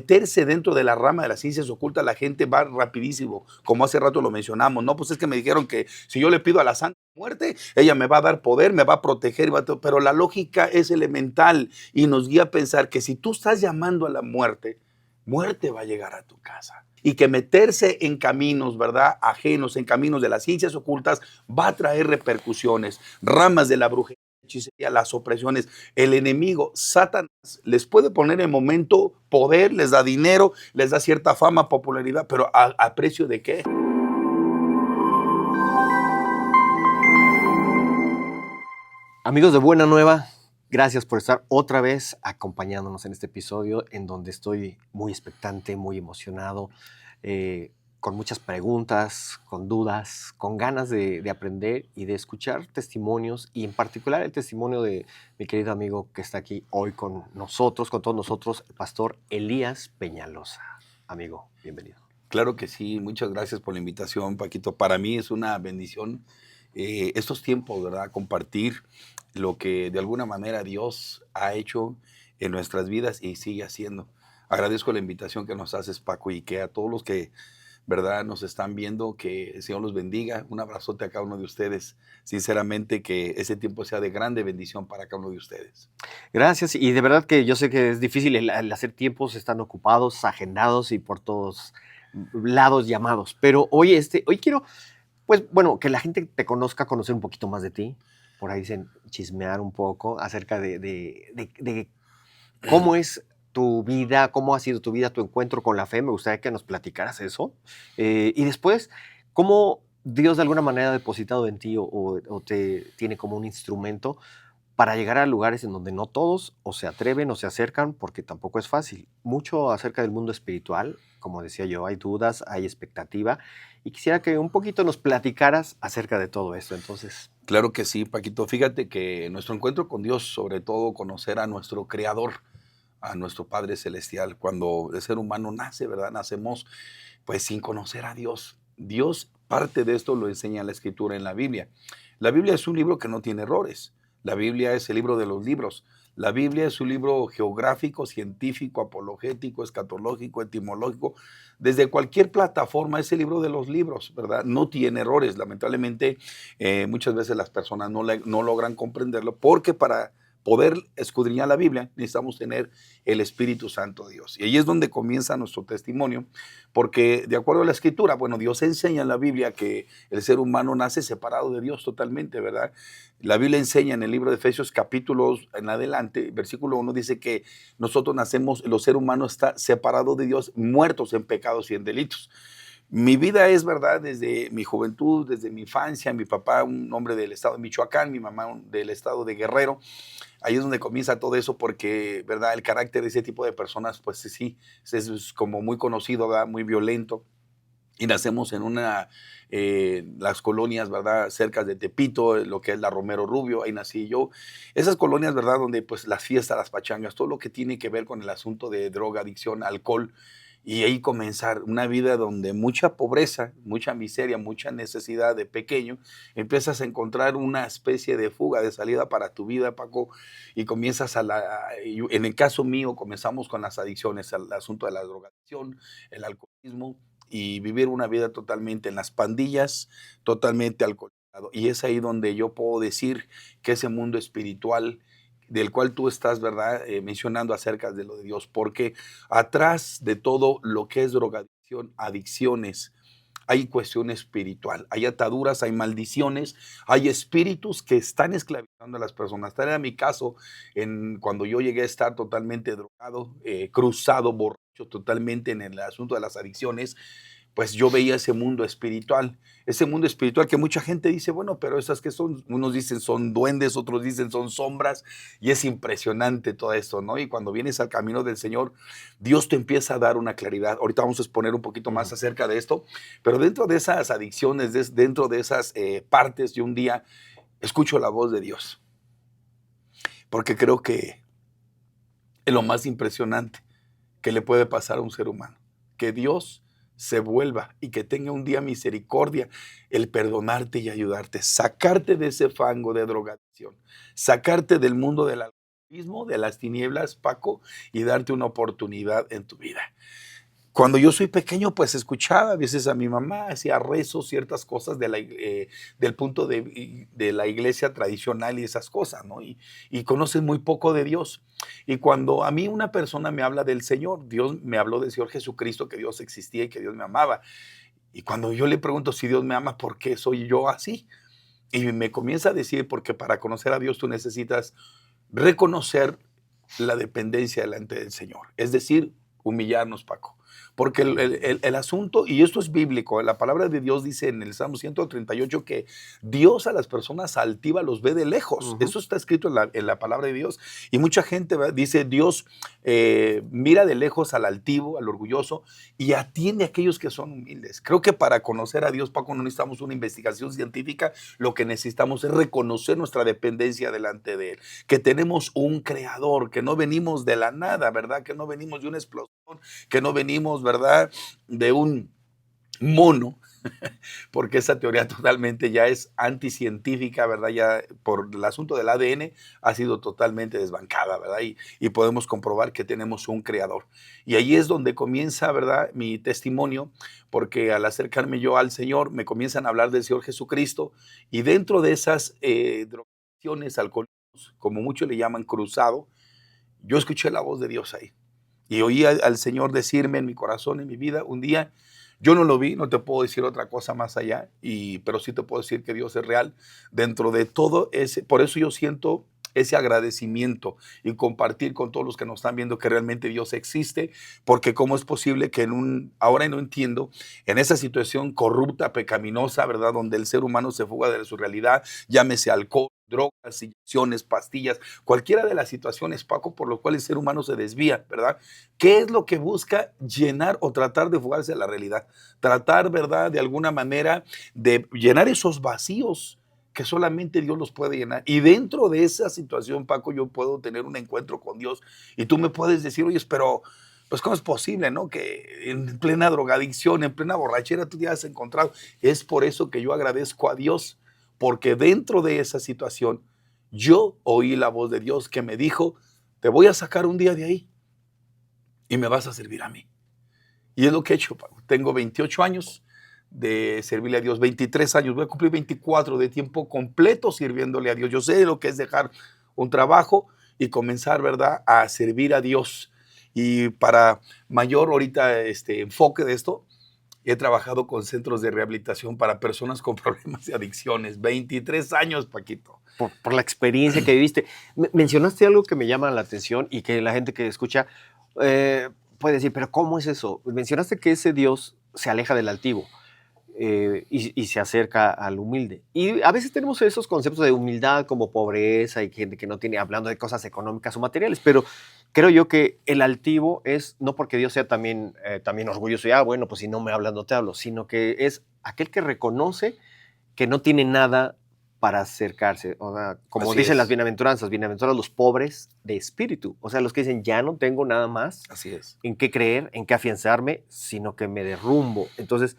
meterse dentro de la rama de las ciencias ocultas, la gente va rapidísimo, como hace rato lo mencionamos, no, pues es que me dijeron que si yo le pido a la Santa Muerte, ella me va a dar poder, me va a proteger, pero la lógica es elemental y nos guía a pensar que si tú estás llamando a la muerte, muerte va a llegar a tu casa. Y que meterse en caminos, ¿verdad?, ajenos, en caminos de las ciencias ocultas, va a traer repercusiones, ramas de la brujería, hechicería, las opresiones. El enemigo, Satanás, les puede poner en momento poder, les da dinero, les da cierta fama, popularidad, pero ¿a precio de qué? Amigos de Buena Nueva, gracias por estar otra vez acompañándonos en este episodio en donde estoy muy expectante, muy emocionado, con muchas preguntas, con dudas, con ganas de aprender y de escuchar testimonios, y en particular el testimonio de mi querido amigo que está aquí hoy con nosotros, con todos nosotros, el pastor Elías Peñalosa. Amigo, bienvenido. Claro que sí, muchas gracias por la invitación, Paquito. Para mí es una bendición estos tiempos, ¿verdad? Compartir lo que de alguna manera Dios ha hecho en nuestras vidas y sigue haciendo. Agradezco la invitación que nos haces, Paco, y que a todos los que, ¿verdad?, nos están viendo, que el Señor los bendiga. Un abrazote a cada uno de ustedes. Sinceramente, que ese tiempo sea de grande bendición para cada uno de ustedes. Gracias, y de verdad que yo sé que es difícil el hacer tiempos, están ocupados, agendados y por todos lados llamados, pero hoy quiero, pues bueno, que la gente te conozca, conocer un poquito más de ti, por ahí dicen chismear un poco acerca de cómo es tu vida, cómo ha sido tu vida, tu encuentro con la fe. Me gustaría que nos platicaras eso, y después, cómo Dios de alguna manera ha depositado en ti o te tiene como un instrumento para llegar a lugares en donde no todos o se atreven o se acercan, porque tampoco es fácil. Mucho acerca del mundo espiritual, como decía yo, hay dudas, hay expectativa, y quisiera que un poquito nos platicaras acerca de todo esto. Entonces, Claro que sí, Paquito. Fíjate que nuestro encuentro con Dios, sobre todo conocer a nuestro Creador, a nuestro Padre Celestial, cuando el ser humano nace, ¿verdad? Nacemos pues sin conocer a Dios. Dios, parte de esto lo enseña la Escritura en la Biblia. La Biblia es un libro que no tiene errores. La Biblia es el libro de los libros. La Biblia es un libro geográfico, científico, apologético, escatológico, etimológico. Desde cualquier plataforma es el libro de los libros, ¿verdad? No tiene errores. Lamentablemente, muchas veces las personas no logran comprenderlo porque para poder escudriñar la Biblia necesitamos tener el Espíritu Santo de Dios. Y ahí es donde comienza nuestro testimonio, porque de acuerdo a la Escritura, bueno, Dios enseña en la Biblia que el ser humano nace separado de Dios totalmente, ¿verdad? La Biblia enseña en el libro de Efesios capítulos en adelante, versículo 1 dice que nosotros nacemos, los seres humanos está separado de Dios, muertos en pecados y en delitos. Mi vida es, ¿verdad?, desde mi juventud, desde mi infancia, mi papá, un hombre del estado de Michoacán, mi mamá del estado de Guerrero. Ahí es donde comienza todo eso porque, ¿verdad?, el carácter de ese tipo de personas, pues sí, es como muy conocido, ¿verdad?, muy violento. Y nacemos en las colonias, ¿verdad?, cerca de Tepito, lo que es la Romero Rubio, ahí nací yo. Esas colonias, ¿verdad?, donde pues las fiestas, las pachangas, todo lo que tiene que ver con el asunto de droga, adicción, alcohol, y ahí comenzar una vida donde mucha pobreza, mucha miseria, mucha necesidad de pequeño, empiezas a encontrar una especie de fuga, de salida para tu vida, Paco, y comienzas en el caso mío, comenzamos con las adicciones, el asunto de la drogadicción, el alcoholismo, y vivir una vida totalmente en las pandillas, totalmente alcoholizado. Y es ahí donde yo puedo decir que ese mundo espiritual del cual tú estás, ¿verdad?, mencionando acerca de lo de Dios, porque atrás de todo lo que es drogadicción, adicciones, hay cuestión espiritual, hay ataduras, hay maldiciones, hay espíritus que están esclavizando a las personas. Tal era mi caso cuando yo llegué a estar totalmente drogado, cruzado, borracho totalmente en el asunto de las adicciones, pues yo veía ese mundo espiritual que mucha gente dice, bueno, pero esas que son, unos dicen son duendes, otros dicen son sombras, y es impresionante todo esto, ¿no? Y cuando vienes al camino del Señor, Dios te empieza a dar una claridad. Ahorita vamos a exponer un poquito más acerca de esto, pero dentro de esas adicciones, dentro de esas partes, yo un día escucho la voz de Dios, porque creo que es lo más impresionante que le puede pasar a un ser humano, que Dios se vuelva y que tenga un día misericordia, el perdonarte y ayudarte, sacarte de ese fango de drogadicción, sacarte del mundo del alcohol, mismo de las tinieblas, Paco, y darte una oportunidad en tu vida. Cuando yo soy pequeño, pues escuchaba a veces a mi mamá, hacía rezos, ciertas cosas del punto de la iglesia tradicional y esas cosas, ¿no? Y conoces muy poco de Dios. Y cuando a mí una persona me habla del Señor, Dios me habló del Señor Jesucristo, que Dios existía y que Dios me amaba. Y cuando yo le pregunto si Dios me ama, ¿por qué soy yo así? Y me comienza a decir, porque para conocer a Dios tú necesitas reconocer la dependencia delante del Señor. Es decir, humillarnos, Paco. Porque el asunto, y esto es bíblico, la palabra de Dios dice en el Salmo 138 que Dios a las personas altivas los ve de lejos. Eso está escrito en la palabra de Dios. Y mucha gente dice, Dios mira de lejos al altivo, al orgulloso, y atiende a aquellos que son humildes. Creo que para conocer a Dios, Paco, no necesitamos una investigación científica, lo que necesitamos es reconocer nuestra dependencia delante de Él, que tenemos un creador, que no venimos de la nada, ¿verdad? Que no venimos de una explosión, que no venimos, ¿verdad?, de un mono, porque esa teoría totalmente ya es anticientífica, ¿verdad? Ya por el asunto del ADN ha sido totalmente desbancada, ¿verdad? Y podemos comprobar que tenemos un creador. Y ahí es donde comienza, ¿verdad?, mi testimonio, porque al acercarme yo al Señor, me comienzan a hablar del Señor Jesucristo, y dentro de esas drogaciones, alcoholismos, como muchos le llaman cruzado, yo escuché la voz de Dios ahí. Y oí al Señor decirme en mi corazón, en mi vida, un día, yo no lo vi, no te puedo decir otra cosa más allá, pero sí te puedo decir que Dios es real. Dentro de todo ese, por eso yo siento ese agradecimiento y compartir con todos los que nos están viendo que realmente Dios existe, porque cómo es posible que ahora no entiendo, en esa situación corrupta, pecaminosa, ¿verdad?, donde el ser humano se fuga de su realidad, llámese alcohol, drogas, inyecciones, pastillas, cualquiera de las situaciones, Paco, por lo cual el ser humano se desvía, ¿verdad? ¿Qué es lo que busca? Llenar o tratar de fugarse de la realidad, tratar, ¿verdad?, de alguna manera de llenar esos vacíos que solamente Dios los puede llenar. Y dentro de esa situación, Paco, yo puedo tener un encuentro con Dios y tú me puedes decir, oye, pero pues cómo es posible, ¿no?, que en plena drogadicción, en plena borrachera tú te has encontrado. Es por eso que yo agradezco a Dios, porque dentro de esa situación yo oí la voz de Dios que me dijo, te voy a sacar un día de ahí y me vas a servir a mí. Y es lo que he hecho, Paco. Tengo 28 años de servirle a Dios, 23 años, voy a cumplir 24 de tiempo completo sirviéndole a Dios. Yo sé lo que es dejar un trabajo y comenzar, ¿verdad?, a servir a Dios. Y para mayor ahorita enfoque de esto, he trabajado con centros de rehabilitación para personas con problemas de adicciones. 23 años, Paquito. Por la experiencia que viviste. Mencionaste algo que me llama la atención y que la gente que escucha puede decir, pero ¿cómo es eso? Mencionaste que ese Dios se aleja del altivo y se acerca al humilde. Y a veces tenemos esos conceptos de humildad como pobreza y gente que no tiene, hablando de cosas económicas o materiales, pero creo yo que el altivo es, no porque Dios sea también orgulloso y, bueno, pues si no me hablas no te hablo, sino que es aquel que reconoce que no tiene nada para acercarse. O sea, como dicen las bienaventurados los pobres de espíritu. O sea, los que dicen, ya no tengo nada más en qué creer, en qué afianzarme, sino que me derrumbo. Entonces,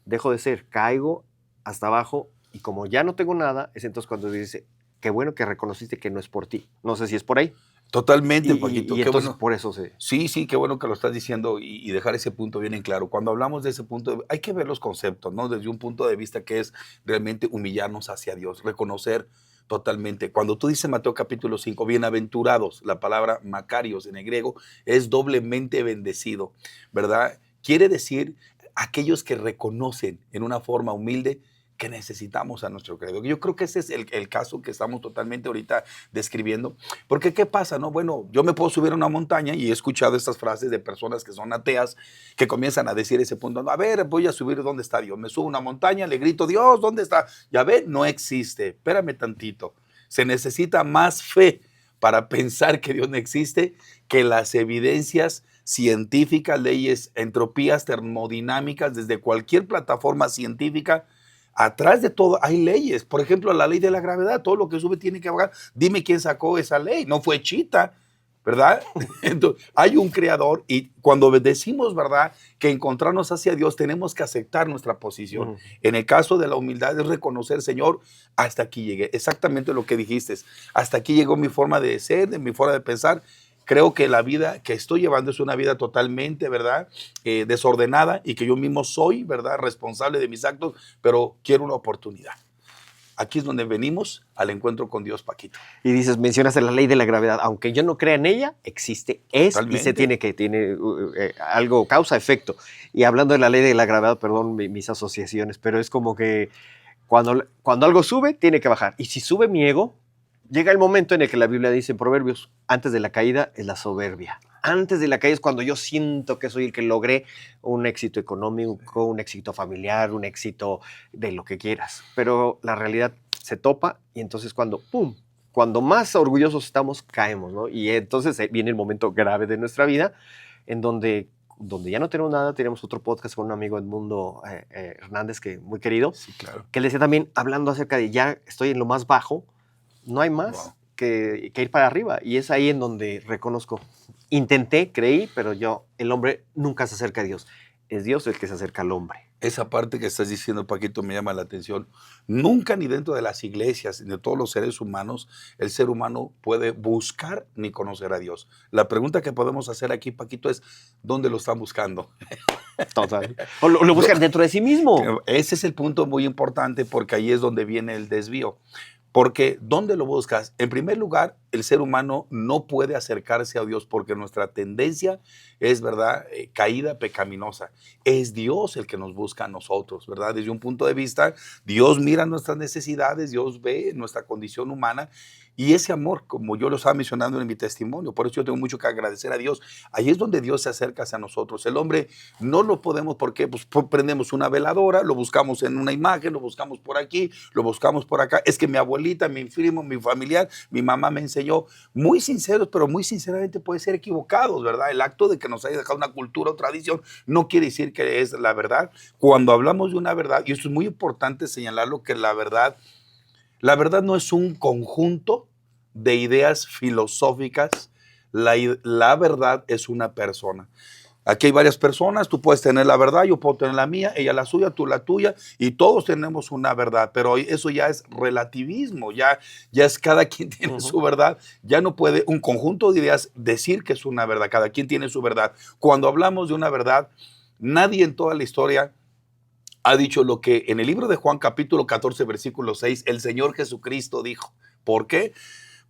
dejo de ser, caigo hasta abajo y como ya no tengo nada, es entonces cuando dice, qué bueno que reconociste que no es por ti. No sé si es por ahí. Totalmente, Paquito. Y entonces bueno, por eso se... Sí, qué bueno que lo estás diciendo y dejar ese punto bien en claro. Cuando hablamos de ese punto, hay que ver los conceptos, ¿no? Desde un punto de vista que es realmente humillarnos hacia Dios, reconocer totalmente. Cuando tú dices Mateo capítulo 5, bienaventurados, la palabra macarios en el griego es doblemente bendecido, ¿verdad? Quiere decir aquellos que reconocen en una forma humilde que necesitamos a nuestro creador. Yo creo que ese es el caso que estamos totalmente ahorita describiendo. Porque, ¿qué pasa? No? Bueno, yo me puedo subir a una montaña y he escuchado estas frases de personas que son ateas que comienzan a decir ese punto. No, a ver, voy a subir, ¿dónde está Dios? Me subo a una montaña, le grito, Dios, ¿dónde está? Ya ve, no existe. Espérame tantito. Se necesita más fe para pensar que Dios no existe que las evidencias científicas, leyes, entropías termodinámicas, desde cualquier plataforma científica. Atrás de todo hay leyes. Por ejemplo, la ley de la gravedad. Todo lo que sube tiene que bajar. Dime quién sacó esa ley. No fue Chita, ¿verdad? Entonces, hay un creador y cuando decimos, ¿verdad?, que encontrarnos hacia Dios tenemos que aceptar nuestra posición. En el caso de la humildad es reconocer, Señor, hasta aquí llegué. Exactamente lo que dijiste. Hasta aquí llegó mi forma de ser, de mi forma de pensar. Creo que la vida que estoy llevando es una vida totalmente, ¿verdad?, desordenada y que yo mismo soy, ¿verdad?, responsable de mis actos, pero quiero una oportunidad. Aquí es donde venimos al encuentro con Dios, Paquito. Y dices, mencionas la ley de la gravedad. Aunque yo no crea en ella, existe, es Totalmente. y tiene algo, causa, efecto. Y hablando de la ley de la gravedad, perdón mis asociaciones, pero es como que cuando algo sube, tiene que bajar. Y si sube mi ego, llega el momento en el que la Biblia dice en Proverbios, antes de la caída es la soberbia. Antes de la caída es cuando yo siento que soy el que logré un éxito económico, un éxito familiar, un éxito de lo que quieras. Pero la realidad se topa y entonces cuando más orgullosos estamos, caemos, ¿no? Y entonces viene el momento grave de nuestra vida en donde ya no tenemos nada. Tenemos otro podcast con un amigo, Edmundo Hernández, que muy querido, Sí, claro. que él decía también, hablando acerca de ya estoy en lo más bajo, no hay más. Wow. Que ir para arriba. Y es ahí en donde reconozco, intenté, creí, pero el hombre nunca se acerca a Dios. Es Dios el que se acerca al hombre. Esa parte que estás diciendo, Paquito, me llama la atención. Nunca ni dentro de las iglesias, ni de todos los seres humanos, el ser humano puede buscar ni conocer a Dios. La pregunta que podemos hacer aquí, Paquito, es ¿dónde lo están buscando? Total. O lo buscan dentro de sí mismo. Ese es el punto muy importante porque ahí es donde viene el desvío. Porque, ¿dónde lo buscas? En primer lugar, el ser humano no puede acercarse a Dios porque nuestra tendencia es, ¿verdad?, caída pecaminosa. Es Dios el que nos busca a nosotros, ¿verdad? Desde un punto de vista, Dios mira nuestras necesidades, Dios ve nuestra condición humana y ese amor, como yo lo estaba mencionando en mi testimonio, por eso yo tengo mucho que agradecer a Dios. Ahí es donde Dios se acerca hacia nosotros. El hombre no lo podemos porque pues, prendemos una veladora, lo buscamos en una imagen, lo buscamos por aquí, lo buscamos por acá. Es que mi abuelita, mi primo, mi familiar, mi mamá me enseñó, muy sinceros, pero muy sinceramente puede ser equivocados, ¿verdad? El acto de que nos haya dejado una cultura o tradición no quiere decir que es la verdad. Cuando hablamos de una verdad, y esto es muy importante señalarlo, que la verdad no es un conjunto de ideas filosóficas, la verdad es una persona. Aquí hay varias personas, tú puedes tener la verdad, yo puedo tener la mía, ella la suya, tú la tuya, y todos tenemos una verdad, pero eso ya es relativismo, ya es cada quien tiene su verdad, ya no puede un conjunto de ideas decir que es una verdad, cada quien tiene su verdad. Cuando hablamos de una verdad, nadie en toda la historia ha dicho lo que en el libro de Juan capítulo 14, versículo 6, el Señor Jesucristo dijo. ¿Por qué?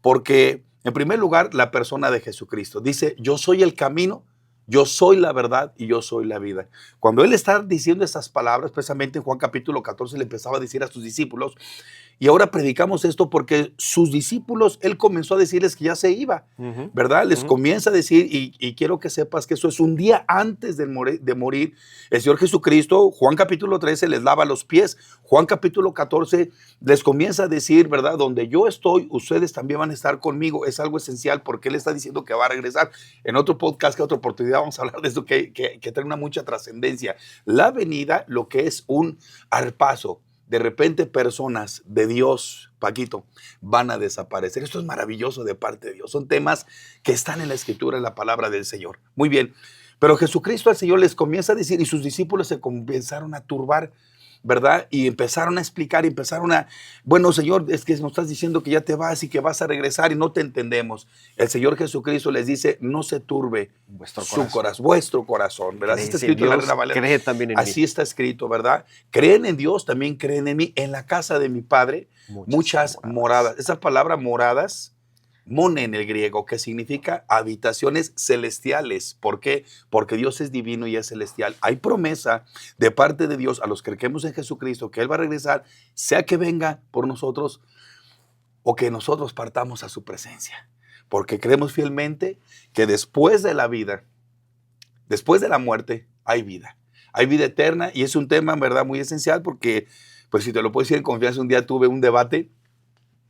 Porque, en primer lugar, la persona de Jesucristo dice, yo soy el camino, yo soy la verdad y yo soy la vida. Cuando él está diciendo esas palabras, precisamente en Juan capítulo 14 le empezaba a decir a sus discípulos, y ahora predicamos esto porque sus discípulos, él comenzó a decirles que ya se iba, ¿verdad? Les comienza a decir, y quiero que sepas que eso es un día antes de morir. El Señor Jesucristo, Juan capítulo 13, les lava los pies. Juan capítulo 14 les comienza a decir, ¿verdad? Donde yo estoy, ustedes también van a estar conmigo. Es algo esencial porque él está diciendo que va a regresar. En otro podcast, que otra oportunidad, vamos a hablar de esto que trae una mucha trascendencia. La venida, lo que es un arpazo. De repente personas de Dios, Paquito, van a desaparecer. Esto es maravilloso de parte de Dios. Son temas que están en la Escritura, en la palabra del Señor. Muy bien, pero Jesucristo al Señor les comienza a decir y sus discípulos se comenzaron a turbar, ¿verdad? Y empezaron a explicar, bueno, Señor, es que nos estás diciendo que ya te vas y que vas a regresar y no te entendemos. El Señor Jesucristo les dice, no se turbe vuestro corazón, ¿verdad? Así está escrito en la Reina Valera. Cree también en mí. Así está escrito, ¿verdad? Creen en Dios, también creen en mí. En la casa de mi Padre, muchas moradas. Esa palabra moradas, mone en el griego, que significa habitaciones celestiales. ¿Por qué? Porque Dios es divino y es celestial. Hay promesa de parte de Dios a los que creemos en Jesucristo que Él va a regresar, sea que venga por nosotros o que nosotros partamos a su presencia. Porque creemos fielmente que después de la vida, después de la muerte, hay vida. Hay vida eterna y es un tema en verdad muy esencial porque, pues si te lo puedo decir en confianza, un día tuve un debate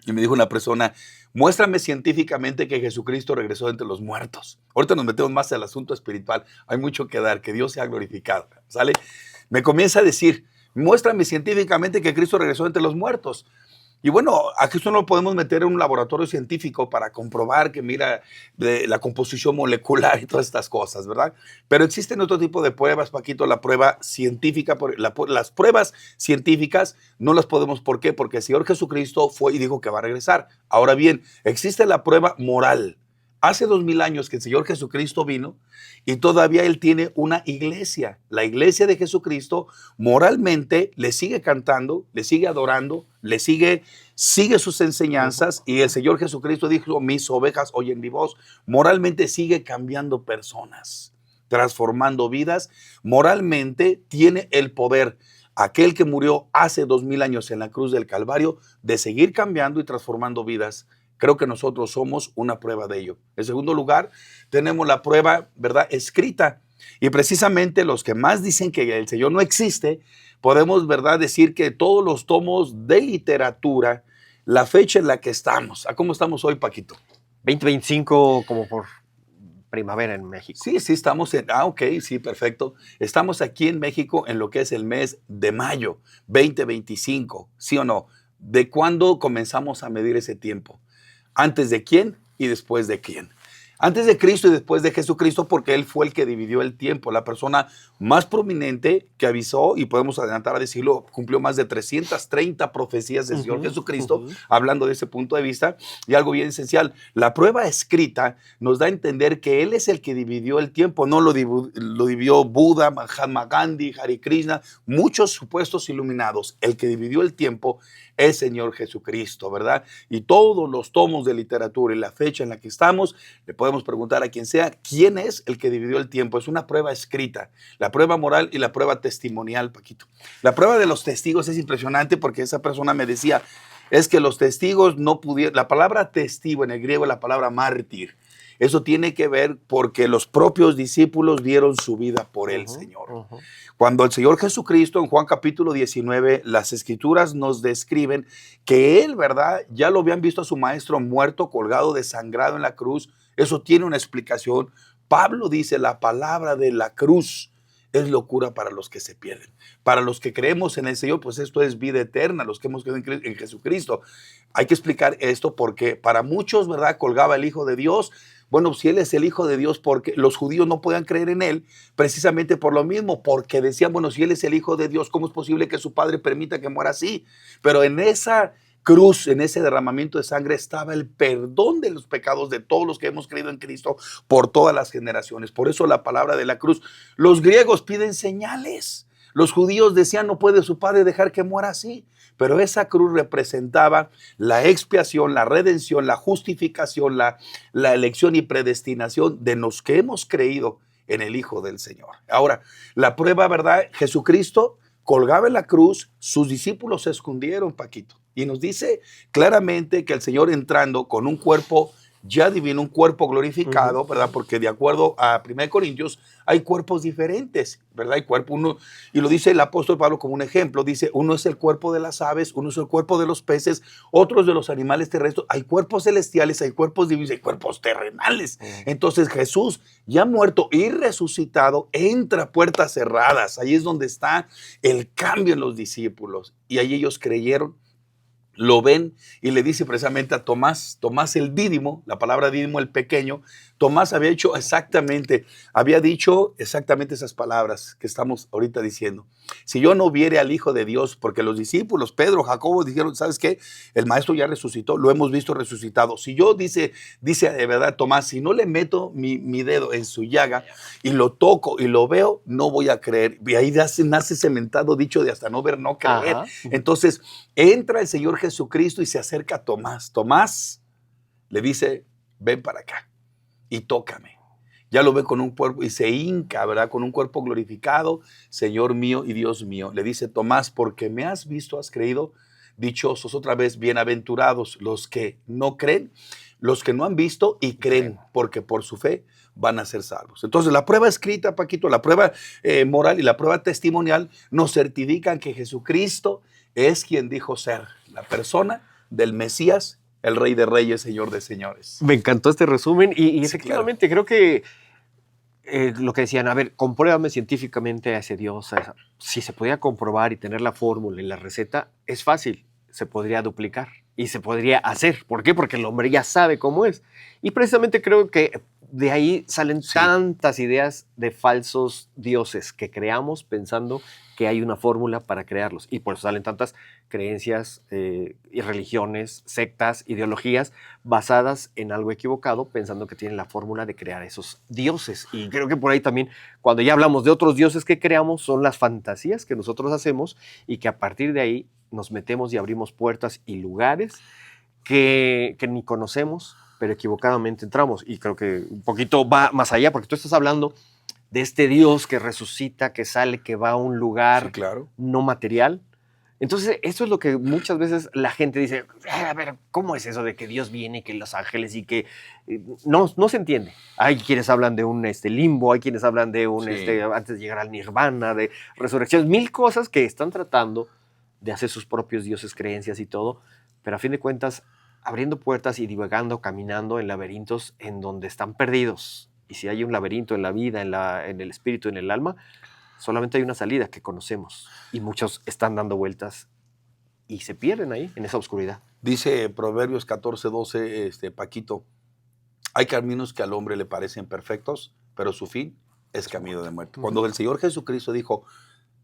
y me dijo una persona, muéstrame científicamente que Jesucristo regresó de entre los muertos. Ahorita nos metemos más al asunto espiritual. Hay mucho que dar, que Dios sea glorificado. ¿Sale? Me comienza a decir, muéstrame científicamente que Cristo regresó de entre los muertos. Y bueno, aquí esto no lo podemos meter en un laboratorio científico para comprobar que mira la composición molecular y todas estas cosas, ¿verdad? Pero existen otro tipo de pruebas, Paquito, la prueba científica, las pruebas científicas no las podemos, ¿por qué? Porque el Señor Jesucristo fue y dijo que va a regresar. Ahora bien, existe la prueba moral. Hace 2000 años que el Señor Jesucristo vino y todavía Él tiene una iglesia. La iglesia de Jesucristo moralmente le sigue cantando, le sigue adorando, sigue sus enseñanzas, y el Señor Jesucristo dijo, mis ovejas oyen mi voz. Moralmente sigue cambiando personas, transformando vidas. Moralmente tiene el poder, aquel que murió hace 2000 años en la cruz del Calvario, de seguir cambiando y transformando vidas. Creo que nosotros somos una prueba de ello. En segundo lugar, tenemos la prueba, ¿verdad?, escrita. Y precisamente los que más dicen que el Señor no existe, podemos, ¿verdad?, decir que todos los tomos de literatura, la fecha en la que estamos. ¿A cómo estamos hoy, Paquito? 2025, como por primavera en México. Sí, estamos ok, sí, perfecto. Estamos aquí en México en lo que es el mes de mayo, 2025, ¿sí o no? ¿De cuándo comenzamos a medir ese tiempo? ¿Antes de quién y después de quién? Antes de Cristo y después de Jesucristo, porque Él fue el que dividió el tiempo. La persona más prominente que avisó, y podemos adelantar a decirlo, cumplió más de 330 profecías del Señor Jesucristo, hablando de ese punto de vista. Y algo bien esencial, la prueba escrita nos da a entender que Él es el que dividió el tiempo. No lo dividió Buda, Mahatma Gandhi, Hare Krishna, muchos supuestos iluminados. El que dividió el tiempo es Señor Jesucristo, ¿verdad? Y todos los tomos de literatura y la fecha en la que estamos, le podemos preguntar a quien sea, ¿quién es el que dividió el tiempo? Es una prueba escrita, la prueba moral y la prueba testimonial, Paquito. La prueba de los testigos es impresionante, porque esa persona me decía, es que los testigos no pudieron, la palabra testigo en el griego es la palabra mártir. Eso tiene que ver porque los propios discípulos dieron su vida por el Señor. Cuando el Señor Jesucristo, en Juan capítulo 19, las escrituras nos describen que Él, ¿verdad?, ya lo habían visto a su maestro muerto, colgado, desangrado en la cruz. Eso tiene una explicación. Pablo dice, la palabra de la cruz es locura para los que se pierden. Para los que creemos en el Señor, pues esto es vida eterna, los que hemos creído en Jesucristo. Hay que explicar esto porque para muchos, ¿verdad?, colgaba el Hijo de Dios. Bueno, si Él es el Hijo de Dios, porque los judíos no podían creer en Él, precisamente por lo mismo, porque decían, bueno, si Él es el Hijo de Dios, ¿cómo es posible que su Padre permita que muera así? Pero en esa cruz, en ese derramamiento de sangre, estaba el perdón de los pecados de todos los que hemos creído en Cristo por todas las generaciones. Por eso la palabra de la cruz. Los griegos piden señales. Los judíos decían, no puede su Padre dejar que muera así. Pero esa cruz representaba la expiación, la redención, la justificación, la elección y predestinación de los que hemos creído en el Hijo del Señor. Ahora, la prueba, ¿verdad? Jesucristo colgaba en la cruz, sus discípulos se escondieron, Paquito. Y nos dice claramente que el Señor, entrando con un cuerpo ya divino, un cuerpo glorificado, ¿verdad? Porque de acuerdo a 1 Corintios, hay cuerpos diferentes, ¿verdad? Hay cuerpo uno, y lo dice el apóstol Pablo como un ejemplo, dice, uno es el cuerpo de las aves, uno es el cuerpo de los peces, otros de los animales terrestres. Hay cuerpos celestiales, hay cuerpos divinos, hay cuerpos terrenales. Entonces Jesús, ya muerto y resucitado, entra a puertas cerradas. Ahí es donde está el cambio en los discípulos, y ahí ellos creyeron. Lo ven y le dice precisamente a Tomás, Tomás el Dídimo, la palabra Dídimo, el pequeño. Tomás había dicho exactamente esas palabras que estamos ahorita diciendo. Si yo no viere al Hijo de Dios, porque los discípulos, Pedro, Jacobo, dijeron, ¿sabes qué? El maestro ya resucitó, lo hemos visto resucitado. Si yo, dice de verdad Tomás, si no le meto mi dedo en su llaga y lo toco y lo veo, no voy a creer. Y ahí nace cementado dicho de hasta no ver, no creer. Entonces, entra el Señor Jesucristo y se acerca a Tomás. Tomás le dice, ven para acá y tócame. Ya lo ve con un cuerpo y se hinca, ¿verdad? Con un cuerpo glorificado. Señor mío y Dios mío. Le dice, Tomás, porque me has visto, has creído. Dichosos, otra vez, bienaventurados los que no creen, los que no han visto y creen, porque por su fe van a ser salvos. Entonces, la prueba escrita, Paquito, la prueba moral y la prueba testimonial nos certifican que Jesucristo es quien dijo ser, la persona del Mesías, el Rey de Reyes, Señor de Señores. Me encantó este resumen y Sí, efectivamente creo que lo que decían, a ver, compruébame científicamente a ese Dios. Si se podía comprobar y tener la fórmula y la receta, es fácil. se podría duplicar y se podría hacer. ¿Por qué? Porque el hombre ya sabe cómo es. Y precisamente creo que de ahí salen tantas ideas de falsos dioses que creamos pensando que hay una fórmula para crearlos. Y por eso salen tantas creencias y religiones, sectas, ideologías basadas en algo equivocado, pensando que tienen la fórmula de crear esos dioses. Y creo que por ahí también, cuando ya hablamos de otros dioses que creamos, son las fantasías que nosotros hacemos y que a partir de ahí nos metemos y abrimos puertas y lugares que ni conocemos, pero equivocadamente entramos. Y creo que un poquito va más allá, porque tú estás hablando de este Dios que resucita, que sale, que va a un lugar no material. Entonces, eso es lo que muchas veces la gente dice, a ver, ¿cómo es eso de que Dios viene, que los ángeles y que no se entiende? Hay quienes hablan de un limbo, hay quienes hablan de un antes de llegar al nirvana, de resurrección, mil cosas que están tratando de hacer sus propios dioses, creencias y todo, pero a fin de cuentas, abriendo puertas y divagando, caminando en laberintos en donde están perdidos. Y si hay un laberinto en la vida, en el espíritu, en el alma, solamente hay una salida que conocemos. Y muchos están dando vueltas y se pierden ahí, en esa oscuridad. Dice Proverbios 14:12, Paquito, hay caminos que al hombre le parecen perfectos, pero su fin es camino de muerte. Cuando el Señor Jesucristo dijo,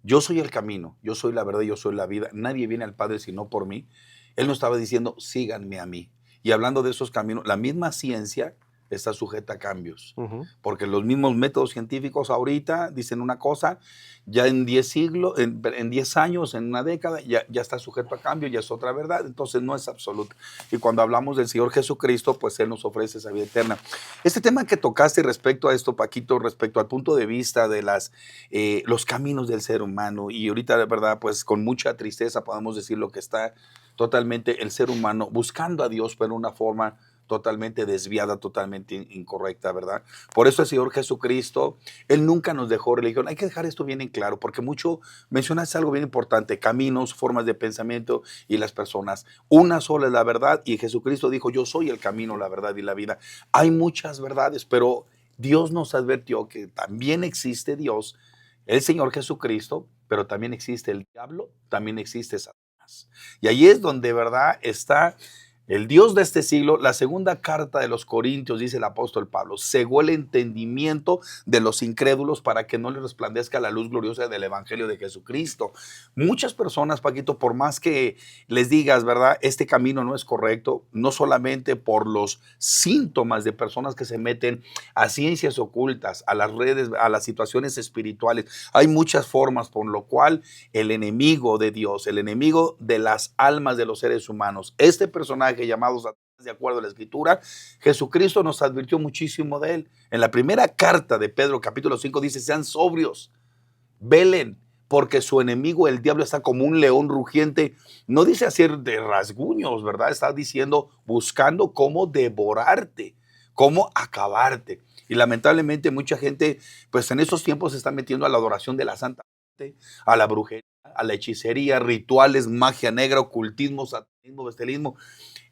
yo soy el camino, yo soy la verdad, yo soy la vida, nadie viene al Padre sino por mí, Él nos estaba diciendo, síganme a mí. Y hablando de esos caminos, la misma ciencia está sujeta a cambios. Porque los mismos métodos científicos ahorita dicen una cosa, ya en 10 siglos, en 10 años, en una década, ya está sujeto a cambio, ya es otra verdad, entonces no es absoluta. Y cuando hablamos del Señor Jesucristo, pues Él nos ofrece esa vida eterna. Este tema que tocaste respecto a esto, Paquito, respecto al punto de vista de los caminos del ser humano, y ahorita, de verdad, pues con mucha tristeza podemos decir lo que está totalmente el ser humano buscando a Dios, pero de una forma totalmente desviada, totalmente incorrecta, ¿verdad? Por eso el Señor Jesucristo, Él nunca nos dejó religión. Hay que dejar esto bien en claro, porque mucho mencionaste algo bien importante, caminos, formas de pensamiento y las personas. Una sola es la verdad y Jesucristo dijo, yo soy el camino, la verdad y la vida. Hay muchas verdades, pero Dios nos advirtió que también existe Dios, el Señor Jesucristo, pero también existe el diablo, también existe Satanás. Y ahí es donde, ¿verdad?, está el Dios de este siglo. La segunda carta de los Corintios, dice el apóstol Pablo, cegó el entendimiento de los incrédulos para que no les resplandezca la luz gloriosa del evangelio de Jesucristo. Muchas personas, Paquito, por más que les digas, ¿verdad?, este camino no es correcto, no solamente por los síntomas de personas que se meten a ciencias ocultas, a las redes, a las situaciones espirituales. Hay muchas formas por lo cual el enemigo de Dios, el enemigo de las almas de los seres humanos, este personaje llamado Satanás, de acuerdo a la Escritura, Jesucristo nos advirtió muchísimo de él. En la primera carta de Pedro, capítulo 5, dice, sean sobrios, velen, porque su enemigo, el diablo, está como un león rugiente. No dice hacer de rasguños, ¿verdad? Está diciendo, buscando cómo devorarte, cómo acabarte. Y lamentablemente mucha gente, pues en esos tiempos se está metiendo a la adoración de la Santa Muerte, a la brujería, a la hechicería, rituales, magia negra, ocultismo, satanismo, bestialismo.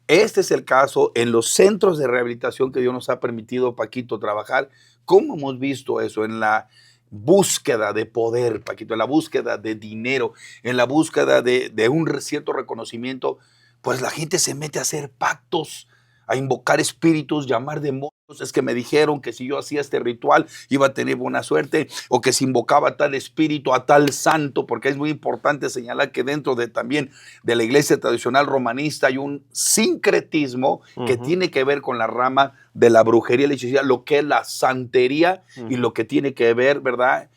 Este es el caso en los centros de rehabilitación que Dios nos ha permitido, Paquito, trabajar. ¿Cómo hemos visto eso? En la búsqueda de poder, Paquito, en la búsqueda de dinero, en la búsqueda de un cierto reconocimiento, pues la gente se mete a hacer pactos, a invocar espíritus, llamar demonios. Es que me dijeron que si yo hacía este ritual iba a tener buena suerte, o que si invocaba a tal espíritu, a tal santo, porque es muy importante señalar que dentro de también de la iglesia tradicional romanista hay un sincretismo que tiene que ver con la rama de la brujería y la hechicería, lo que es la santería y lo que tiene que ver, ¿verdad?,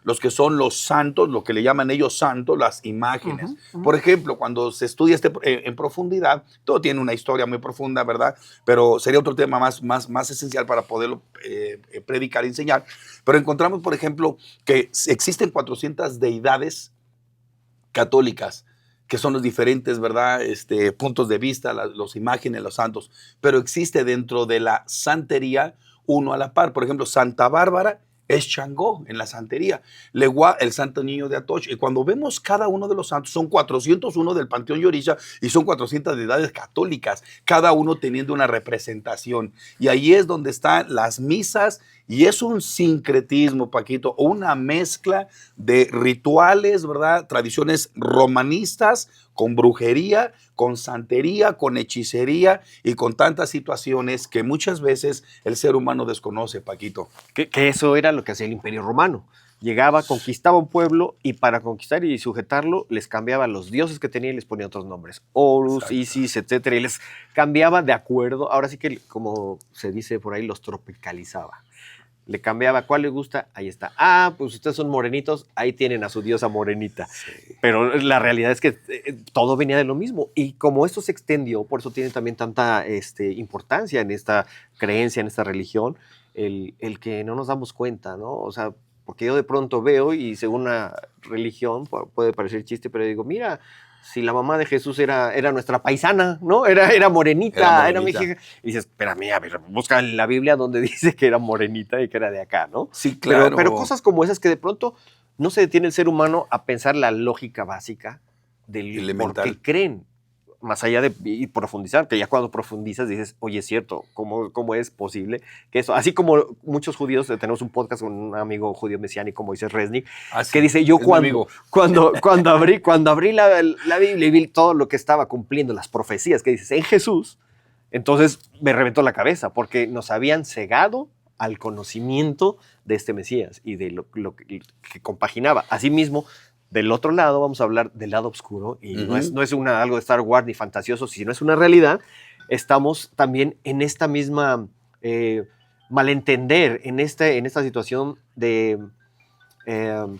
los que son los santos, lo que le llaman ellos santos, las imágenes. Por ejemplo, cuando se estudia en profundidad, todo tiene una historia muy profunda, ¿verdad? Pero sería otro tema más esencial para poderlo predicar y enseñar. Pero encontramos, por ejemplo, que existen 400 deidades católicas, que son los diferentes, ¿verdad?, puntos de vista, las imágenes, los santos. Pero existe dentro de la santería uno a la par. Por ejemplo, Santa Bárbara es Changó en la santería. Legua, el Santo Niño de Atocha. Y cuando vemos cada uno de los santos, son 401 del Panteón Yoricha y son 400 deidades católicas, cada uno teniendo una representación. Y ahí es donde están las misas Y es un sincretismo, Paquito, una mezcla de rituales, ¿verdad? Tradiciones romanistas con brujería, con santería, con hechicería y con tantas situaciones que muchas veces el ser humano desconoce, Paquito. Que eso era lo que hacía el Imperio Romano. Llegaba, conquistaba un pueblo y para conquistar y sujetarlo les cambiaba los dioses que tenía y les ponía otros nombres. Horus, Exacto. Isis, etcétera. Y les cambiaba de acuerdo. Ahora sí que, como se dice por ahí, los tropicalizaba. Le cambiaba cuál le gusta, ahí está. Ah, pues ustedes son morenitos, ahí tienen a su diosa morenita. Sí. Pero la realidad es que todo venía de lo mismo. Y como esto se extendió, por eso tiene también tanta importancia en esta creencia, en esta religión, el que no nos damos cuenta, ¿no? O sea, porque yo de pronto veo y según una religión puede parecer chiste, pero digo, mira, si la mamá de Jesús era nuestra paisana, ¿no? Era morenita, era mexicana. Y dices, espérame, a ver, busca en la Biblia donde dice que era morenita y que era de acá, ¿no? Sí, claro. Pero cosas como esas que de pronto no se detiene el ser humano a pensar la lógica básica del por qué creen, más allá de y profundizar, que ya cuando profundizas dices, oye, es cierto, ¿cómo es posible que eso? Así como muchos judíos, tenemos un podcast con un amigo judío mesiánico, Moisés Resnick, que dice, yo cuando abrí la Biblia y vi todo lo que estaba cumpliendo, las profecías que dices en Jesús, entonces me reventó la cabeza, porque nos habían cegado al conocimiento de este Mesías y de lo que compaginaba. Asimismo, del otro lado vamos a hablar del lado oscuro y no es algo de Star Wars ni fantasioso, sino es una realidad. Estamos también en esta misma malentender, en esta situación de,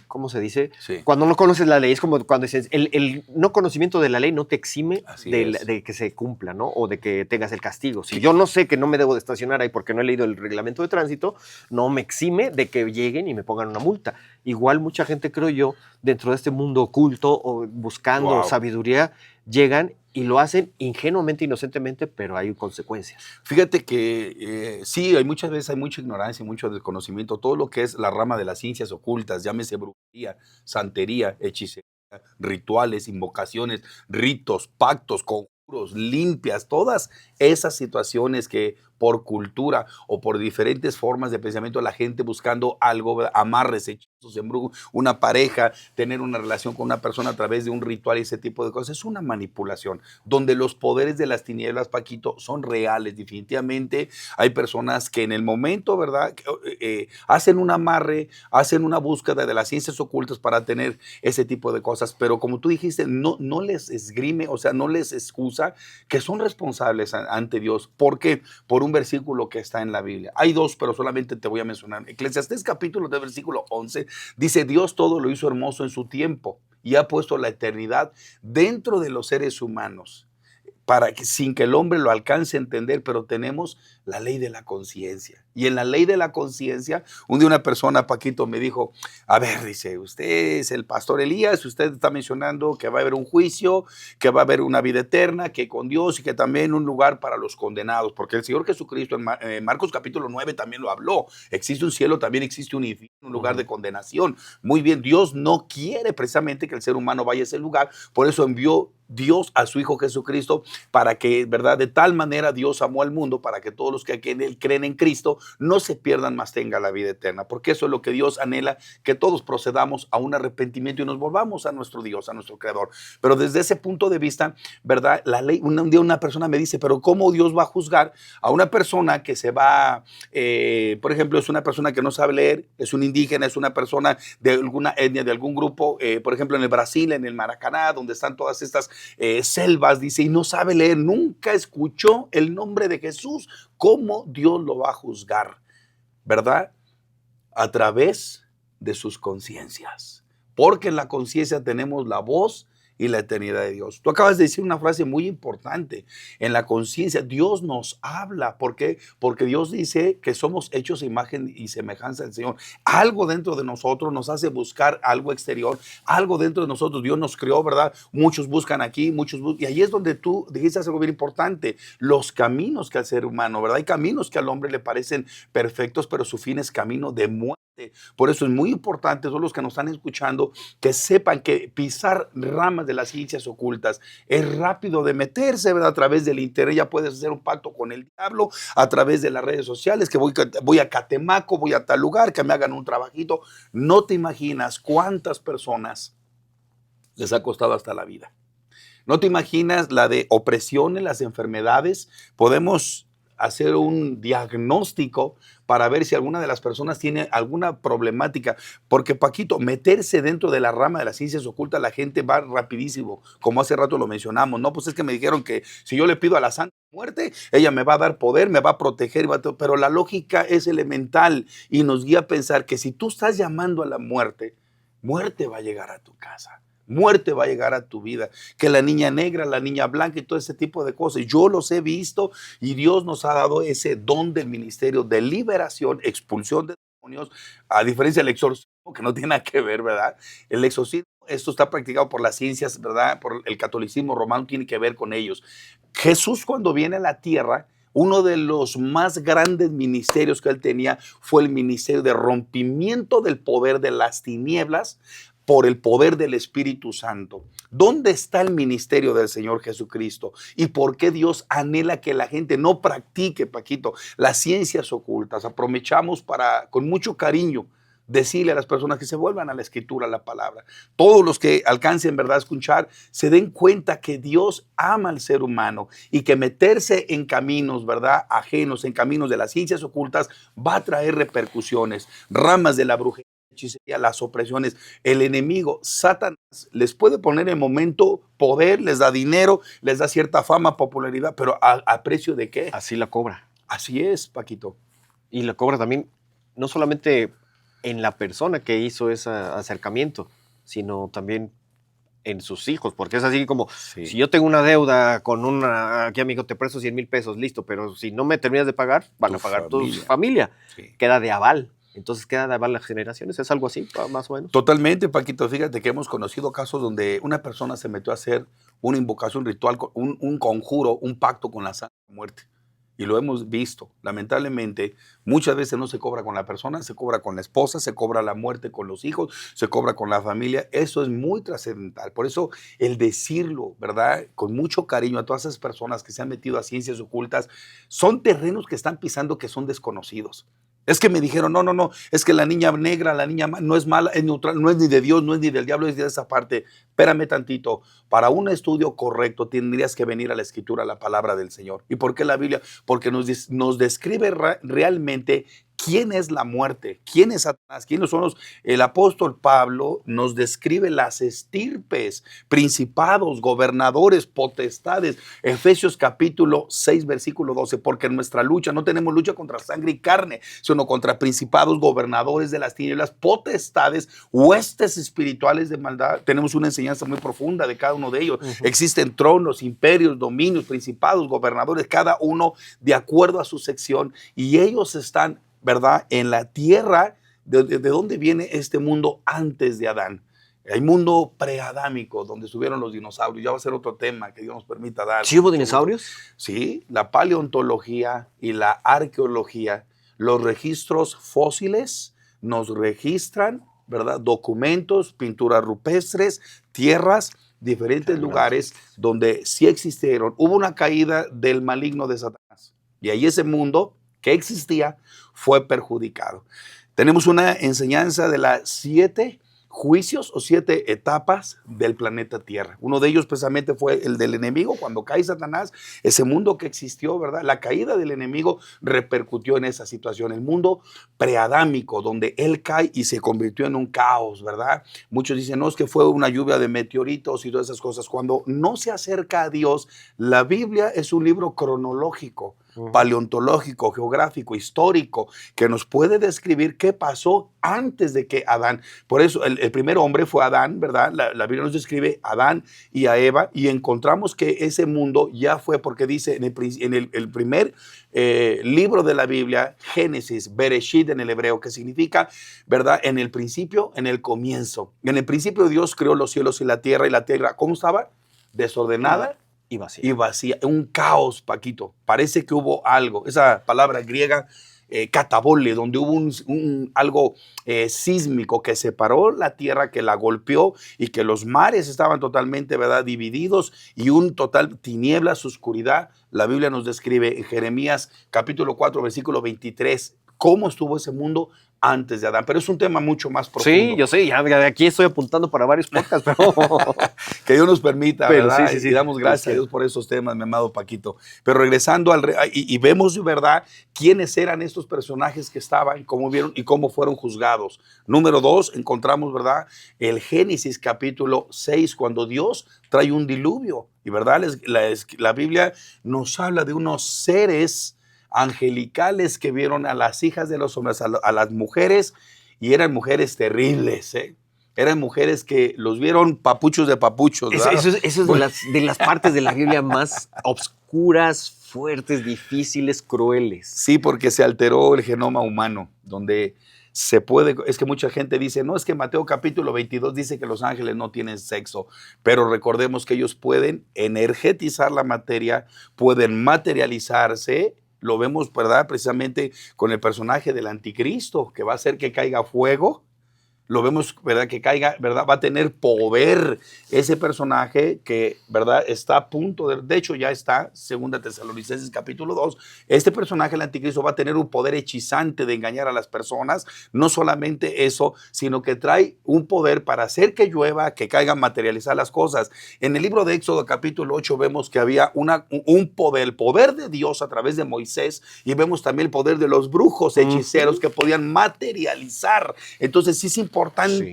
¿cómo se dice? Sí. Cuando no conoces la ley, es como cuando dices, el no conocimiento de la ley no te exime de que se cumpla, ¿no? O de que tengas el castigo. Si yo no sé que no me debo de estacionar ahí porque no he leído el reglamento de tránsito, no me exime de que lleguen y me pongan una multa. Igual mucha gente, creo yo, dentro de este mundo oculto o buscando sabiduría, llegan y lo hacen ingenuamente, inocentemente, pero hay consecuencias. Fíjate que sí, muchas veces hay mucha ignorancia y mucho desconocimiento. Todo lo que es la rama de las ciencias ocultas, llámese brujería, santería, hechicería, rituales, invocaciones, ritos, pactos, conjuros, limpias, todas esas situaciones que por cultura o por diferentes formas de pensamiento la gente buscando algo, ¿verdad? Amarres, hechizos, embrujos, una pareja, tener una relación con una persona a través de un ritual y ese tipo de cosas, es una manipulación donde los poderes de las tinieblas, Paquito, son reales. Definitivamente hay personas que en el momento, ¿verdad? Hacen un amarre, hacen una búsqueda de las ciencias ocultas para tener ese tipo de cosas, pero como tú dijiste, no les esgrime, o sea, no les excusa que son responsables ante Dios. ¿Por qué? Por un versículo que está en la Biblia. Hay dos, pero solamente te voy a mencionar. Eclesiastés capítulo de versículo 11 dice, Dios todo lo hizo hermoso en su tiempo y ha puesto la eternidad dentro de los seres humanos, sin que el hombre lo alcance a entender, pero tenemos la ley de la conciencia. Y en la ley de la conciencia, un día una persona, Paquito, me dijo, a ver, dice, usted es el pastor Elías, usted está mencionando que va a haber un juicio, que va a haber una vida eterna, que con Dios y que también un lugar para los condenados, porque el Señor Jesucristo en Marcos capítulo 9 también lo habló, existe un cielo, también existe un infierno, un lugar de condenación. Muy bien, Dios no quiere precisamente que el ser humano vaya a ese lugar, por eso envió Dios a su Hijo Jesucristo para que, ¿verdad? De tal manera Dios amó al mundo para que todos los que en Él creen en Cristo no se pierdan, más tengan la vida eterna, porque eso es lo que Dios anhela, que todos procedamos a un arrepentimiento y nos volvamos a nuestro Dios, a nuestro Creador. Pero desde ese punto de vista, ¿verdad? La ley, un día una persona me dice, pero ¿cómo Dios va a juzgar a una persona que se va, por ejemplo, es una persona que no sabe leer, es un indígena, es una persona de alguna etnia, de algún grupo, por ejemplo, en el Brasil, en el Maracaná, donde están todas estas selvas, dice, y no sabe leer, nunca escuchó el nombre de Jesús? ¿Cómo Dios lo va a juzgar? ¿Verdad? A través de sus conciencias, porque en la conciencia tenemos la voz y la eternidad de Dios. Tú acabas de decir una frase muy importante. En la conciencia Dios nos habla. ¿Por qué? Porque Dios dice que somos hechos a imagen y semejanza del Señor. Algo dentro de nosotros nos hace buscar algo exterior. Algo dentro de nosotros. Dios nos creó, ¿verdad? Muchos buscan aquí, y ahí es donde tú dijiste algo bien importante. Los caminos que al ser humano, ¿verdad? Hay caminos que al hombre le parecen perfectos, pero su fin es camino de muerte. Por eso es muy importante, todos los que nos están escuchando, que sepan que pisar ramas de las ciencias ocultas es rápido de meterse, ¿verdad? A través del internet ya puedes hacer un pacto con el diablo, a través de las redes sociales, que voy a Catemaco, voy a tal lugar, que me hagan un trabajito. No te imaginas cuántas personas les ha costado hasta la vida. No te imaginas la de opresiones, las enfermedades. Podemos hacer un diagnóstico para ver si alguna de las personas tiene alguna problemática, porque Paquito, meterse dentro de la rama de las ciencias ocultas, la gente va rapidísimo, como hace rato lo mencionamos, no, pues es que me dijeron que si yo le pido a la Santa Muerte, ella me va a dar poder, me va a proteger, pero la lógica es elemental y nos guía a pensar que si tú estás llamando a la muerte, muerte va a llegar a tu casa. Muerte va a llegar a tu vida, que la niña negra, la niña blanca y todo ese tipo de cosas. Yo los he visto y Dios nos ha dado ese don del ministerio de liberación, expulsión de demonios, a diferencia del exorcismo, que no tiene nada que ver, ¿verdad? El exorcismo, esto está practicado por las ciencias, ¿verdad? Por el catolicismo romano, tiene que ver con ellos. Jesús, cuando viene a la tierra, uno de los más grandes ministerios que él tenía fue el ministerio de rompimiento del poder de las tinieblas por el poder del Espíritu Santo. ¿Dónde está el ministerio del Señor Jesucristo? ¿Y por qué Dios anhela que la gente no practique, Paquito, las ciencias ocultas? Aprovechamos para, con mucho cariño, decirle a las personas que se vuelvan a la Escritura, a la palabra. Todos los que alcancen, ¿verdad?, a escuchar, se den cuenta que Dios ama al ser humano y que meterse en caminos, ¿verdad?, ajenos, en caminos de las ciencias ocultas, va a traer repercusiones, ramas de la brujería, las opresiones. El enemigo, Satanás, les puede poner en momento poder, les da dinero, les da cierta fama, popularidad, pero ¿a precio de qué? Así la cobra. Así es, Paquito. Y la cobra también, no solamente en la persona que hizo ese acercamiento, sino también en sus hijos, porque es así como, Sí. si yo tengo una deuda con aquí amigo, te presto 100,000 pesos, listo, pero si no me terminas de pagar, van a pagar tu familia. Sí. Queda de aval. Entonces queda de aval las generaciones, ¿es algo así, más o menos? Totalmente, Paquito. Fíjate que hemos conocido casos donde una persona se metió a hacer una invocación ritual, un conjuro, un pacto con la Santa Muerte. Y lo hemos visto. Lamentablemente, muchas veces no se cobra con la persona, se cobra con la esposa, se cobra la muerte con los hijos, se cobra con la familia. Eso es muy trascendental. Por eso el decirlo, ¿verdad?, con mucho cariño a todas esas personas que se han metido a ciencias ocultas, son terrenos que están pisando que son desconocidos. Es que me dijeron, no, es que la niña negra, la niña no es mala, es neutral, no es ni de Dios, no es ni del diablo, es de esa parte. Espérame tantito, para un estudio correcto tendrías que venir a la Escritura, a la palabra del Señor. ¿Y por qué la Biblia? Porque nos describe realmente quién es la muerte, quién es Satanás, quiénes son el apóstol Pablo nos describe las estirpes, principados, gobernadores, potestades. Efesios capítulo 6, versículo 12, porque en nuestra lucha no tenemos lucha contra sangre y carne, sino contra principados, gobernadores de las tinieblas, potestades, huestes espirituales de maldad. Tenemos una enseñanza muy profunda de cada uno de ellos. Existen tronos, imperios, dominios, principados, gobernadores, cada uno de acuerdo a su sección, y ellos están, ¿verdad?, en la tierra de donde viene este mundo antes de Adán. Hay mundo preadámico, donde estuvieron los dinosaurios. Ya va a ser otro tema que Dios nos permita dar. ¿Sí hubo dinosaurios? Sí, la paleontología y la arqueología, los registros fósiles nos registran, ¿verdad?, documentos, pinturas rupestres, tierras, diferentes lugares donde sí existieron. Hubo una caída del maligno de Satanás y ahí ese mundo que existía fue perjudicado. Tenemos una enseñanza de las 7 juicios o 7 etapas del planeta Tierra. Uno de ellos precisamente fue el del enemigo. Cuando cae Satanás, ese mundo que existió, ¿verdad?, la caída del enemigo repercutió en esa situación. El mundo preadámico, donde él cae y se convirtió en un caos, ¿verdad? Muchos dicen, no, es que fue una lluvia de meteoritos y todas esas cosas. Cuando no se acerca a Dios, la Biblia es un libro cronológico, paleontológico, geográfico, histórico, que nos puede describir qué pasó antes de que Adán. Por eso el primer hombre fue Adán, ¿verdad? La Biblia nos describe a Adán y a Eva, y encontramos que ese mundo ya fue, porque dice en el primer libro de la Biblia, Génesis, Bereshit en el hebreo, que significa, ¿verdad?, en el principio, en el comienzo. En el principio Dios creó los cielos y la tierra, ¿cómo estaba? Desordenada y vacía. Un caos, Paquito. Parece que hubo algo. Esa palabra griega catabole, donde hubo algo sísmico que separó la tierra, que la golpeó y que los mares estaban totalmente, ¿verdad?, divididos y un total tinieblas, oscuridad. La Biblia nos describe en Jeremías capítulo 4, versículo 23, cómo estuvo ese mundo antes de Adán, pero es un tema mucho más profundo. Sí, yo sé, ya de aquí estoy apuntando para varios podcasts, pero... Que Dios nos permita, pero ¿verdad? sí. Y damos gracias a Dios por esos temas, mi amado Paquito. Pero regresando y vemos, ¿verdad?, quiénes eran estos personajes que estaban, cómo vieron y cómo fueron juzgados. Número 2, encontramos, ¿verdad?, el Génesis capítulo 6, cuando Dios trae un diluvio. Y, ¿verdad?, la Biblia nos habla de unos seres angelicales que vieron a las hijas de los hombres, a las mujeres, y eran mujeres terribles, ¿eh? Eran mujeres que los vieron papuchos de papuchos, ¿verdad? Eso es de las partes de la Biblia más obscuras, fuertes, difíciles, crueles. Sí, porque se alteró el genoma humano, donde se puede, es que mucha gente dice, no, es que Mateo capítulo 22 dice que los ángeles no tienen sexo, pero recordemos que ellos pueden energetizar la materia, pueden materializarse. Lo vemos, ¿verdad?, precisamente con el personaje del anticristo, que va a hacer que caiga fuego. Lo vemos, ¿verdad?, que caiga, ¿verdad?, va a tener poder ese personaje que, ¿verdad?, está a punto de hecho ya está, 2 Tesalonicenses capítulo 2, este personaje, el anticristo, va a tener un poder hechizante de engañar a las personas. No solamente eso, sino que trae un poder para hacer que llueva, que caigan, materializar las cosas. En el libro de Éxodo capítulo 8 vemos que había un poder, el poder de Dios a través de Moisés, y vemos también el poder de los brujos hechiceros que podían materializar. Entonces sí es importante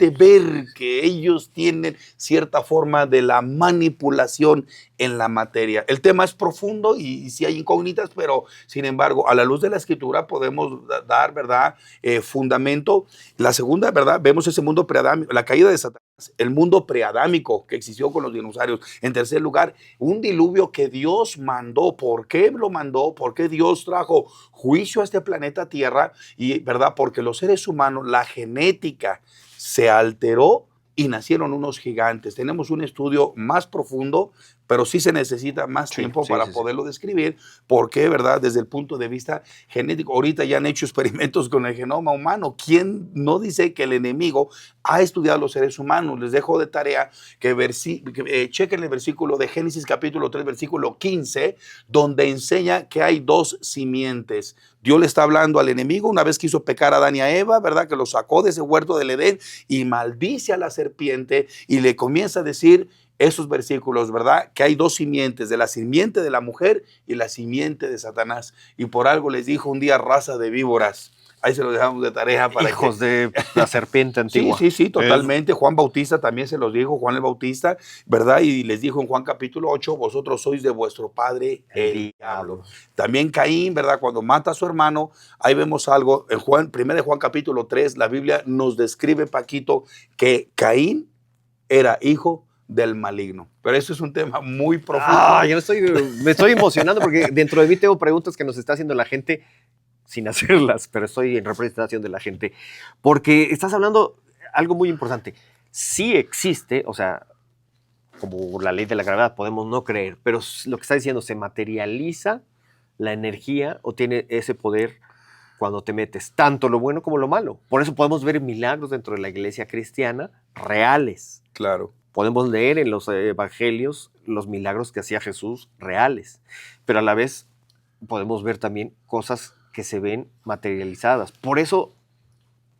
ver que ellos tienen cierta forma de la manipulación en la materia. El tema es profundo y sí hay incógnitas, pero sin embargo, a la luz de la Escritura podemos dar, ¿verdad?, fundamento. La segunda, ¿verdad?, vemos ese mundo preadámico, la caída de Satanás, el mundo preadámico que existió con los dinosaurios. En tercer lugar, un diluvio que Dios mandó. ¿Por qué lo mandó? ¿Por qué Dios trajo juicio a este planeta Tierra? Y, ¿verdad?, porque los seres humanos, la genética se alteró y nacieron unos gigantes. Tenemos un estudio más profundo, pero sí se necesita más tiempo para poderlo describir. ¿Por qué, verdad? Desde el punto de vista genético. Ahorita ya han hecho experimentos con el genoma humano. ¿Quién no dice que el enemigo ha estudiado a los seres humanos? Les dejo de tarea que chequen el versículo de Génesis capítulo 3, versículo 15, donde enseña que hay dos simientes. Dios le está hablando al enemigo una vez que hizo pecar a Adán y a Eva, ¿verdad?, que lo sacó de ese huerto del Edén y maldice a la serpiente y le comienza a decir esos versículos, ¿verdad?, que hay dos simientes, de la simiente de la mujer y la simiente de Satanás. Y por algo les dijo un día raza de víboras. Ahí se lo dejamos de tarea para hijos de la serpiente antigua. Sí, totalmente. Juan Bautista también se los dijo, Juan el Bautista, ¿verdad? Y les dijo en Juan capítulo 8, vosotros sois de vuestro padre el diablo. También Caín, ¿verdad?, cuando mata a su hermano, ahí vemos algo. En 1 Juan capítulo 3, la Biblia nos describe, Paquito, que Caín era hijo del maligno. Pero eso es un tema muy profundo. Yo me estoy emocionando porque dentro de mí tengo preguntas que nos está haciendo la gente sin hacerlas, pero estoy en representación de la gente. Porque estás hablando algo muy importante. Sí existe, o sea, como la ley de la gravedad, podemos no creer, pero lo que está diciendo, se materializa la energía o tiene ese poder cuando te metes, tanto lo bueno como lo malo. Por eso podemos ver milagros dentro de la iglesia cristiana reales. Claro. Podemos leer en los evangelios los milagros que hacía Jesús reales, pero a la vez podemos ver también cosas que se ven materializadas. Por eso,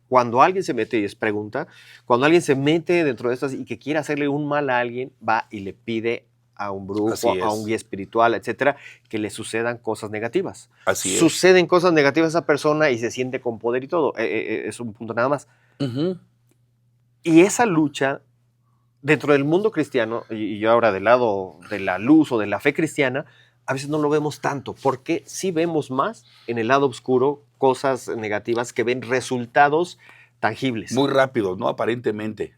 cuando alguien se mete y es pregunta, cuando alguien se mete dentro de estas y que quiere hacerle un mal a alguien, va y le pide a un brujo, a un guía espiritual, etcétera, que le sucedan cosas negativas. Así es. Suceden cosas negativas a esa persona y se siente con poder y todo. Es un punto nada más. Y esa lucha dentro del mundo cristiano, y yo ahora del lado de la luz o de la fe cristiana, a veces no lo vemos tanto, porque sí vemos más en el lado oscuro cosas negativas que ven resultados tangibles. Muy rápidos, ¿no? Aparentemente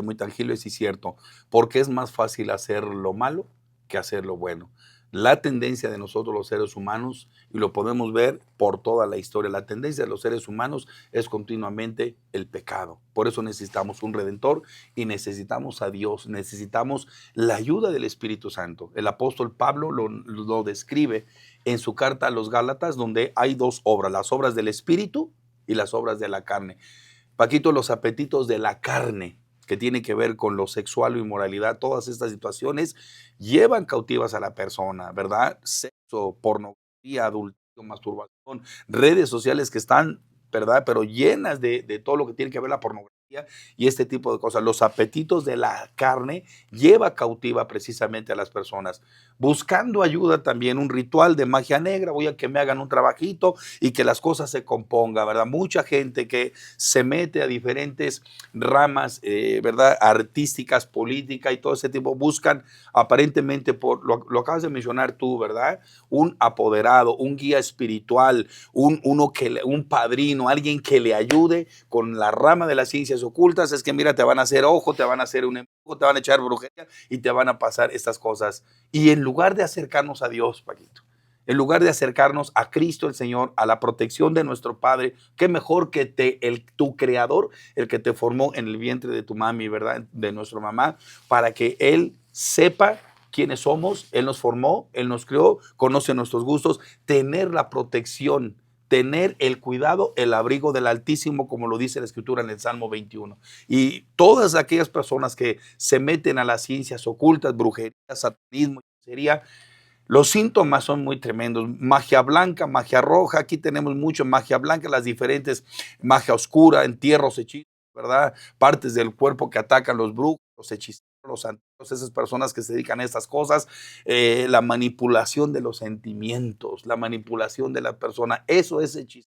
muy tangibles y cierto, porque es más fácil hacer lo malo que hacer lo bueno. la tendencia de nosotros los seres humanos, y lo podemos ver por toda la historia, la tendencia de los seres humanos es continuamente el pecado. Por eso necesitamos un Redentor y necesitamos a Dios, necesitamos la ayuda del Espíritu Santo. El apóstol Pablo lo describe en su carta a los Gálatas, donde hay dos obras, las obras del Espíritu y las obras de la carne. Paquito, los apetitos de la carne, que tiene que ver con lo sexual o inmoralidad, todas estas situaciones llevan cautivas a la persona, ¿verdad? Sexo, pornografía, adulterio, masturbación, redes sociales que están, ¿verdad? Pero llenas de todo lo que tiene que ver la pornografía y este tipo de cosas. Los apetitos de la carne lleva cautiva precisamente a las personas. Buscando ayuda también, un ritual de magia negra, voy a que me hagan un trabajito y que las cosas se compongan, ¿verdad? Mucha gente que se mete a diferentes ramas, ¿verdad? Artísticas, políticas y todo ese tipo, buscan aparentemente, lo acabas de mencionar tú, ¿verdad? Un apoderado, un guía espiritual, un padrino, alguien que le ayude con la rama de las ciencias ocultas. Es que mira, te van a hacer ojo, te van a hacer un empujo, te van a echar brujería y te van a pasar estas cosas. Y en lugar de acercarnos a Dios, Paquito, en lugar de acercarnos a Cristo el Señor, a la protección de nuestro Padre, qué mejor que tu Creador, el que te formó en el vientre de tu mami, ¿verdad? De nuestra mamá, para que Él sepa quiénes somos, Él nos formó, Él nos creó, conoce nuestros gustos, tener la protección, tener el cuidado, el abrigo del Altísimo, como lo dice la Escritura en el Salmo 21. Y todas aquellas personas que se meten a las ciencias ocultas, brujería, satanismo, hechicería, los síntomas son muy tremendos. Magia blanca, magia roja. Aquí tenemos mucho magia blanca, las diferentes, magia oscura, entierros, hechizos, ¿verdad? Partes del cuerpo que atacan los brujos, los hechiceros, los santeros, esas personas que se dedican a estas cosas. La manipulación de los sentimientos, la manipulación de la persona. Eso es hechicería.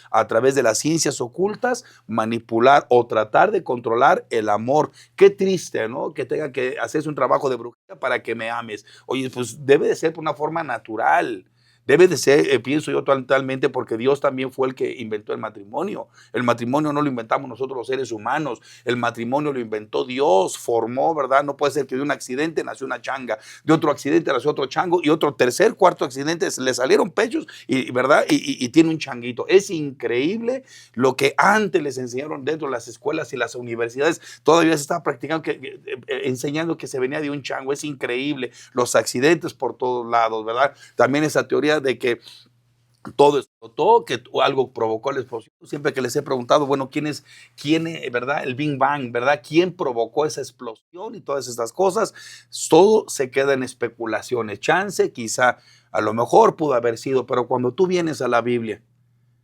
A través de las ciencias ocultas, manipular o tratar de controlar el amor. Qué triste, ¿no? Que tenga que hacerse un trabajo de brujería para que me ames. Oye, pues debe de ser por una forma natural. Debe de ser, pienso yo totalmente, porque Dios también fue el que inventó el matrimonio. El matrimonio no lo inventamos nosotros los seres humanos. El matrimonio lo inventó Dios, formó, ¿verdad? No puede ser que de un accidente nació una changa, de otro accidente nació otro chango y otro tercer, cuarto accidente le salieron pechos, y, ¿verdad? Y tiene un changuito. Es increíble lo que antes les enseñaron dentro de las escuelas y las universidades. Todavía se está practicando, enseñando que se venía de un chango. Es increíble. Los accidentes por todos lados, ¿verdad? También esa teoría de que todo explotó, que algo provocó la explosión. Siempre que les he preguntado, bueno, ¿verdad? El Big Bang, ¿verdad? ¿Quién provocó esa explosión y todas estas cosas? Todo se queda en especulaciones. Chance, quizá, a lo mejor pudo haber sido, pero cuando tú vienes a la Biblia,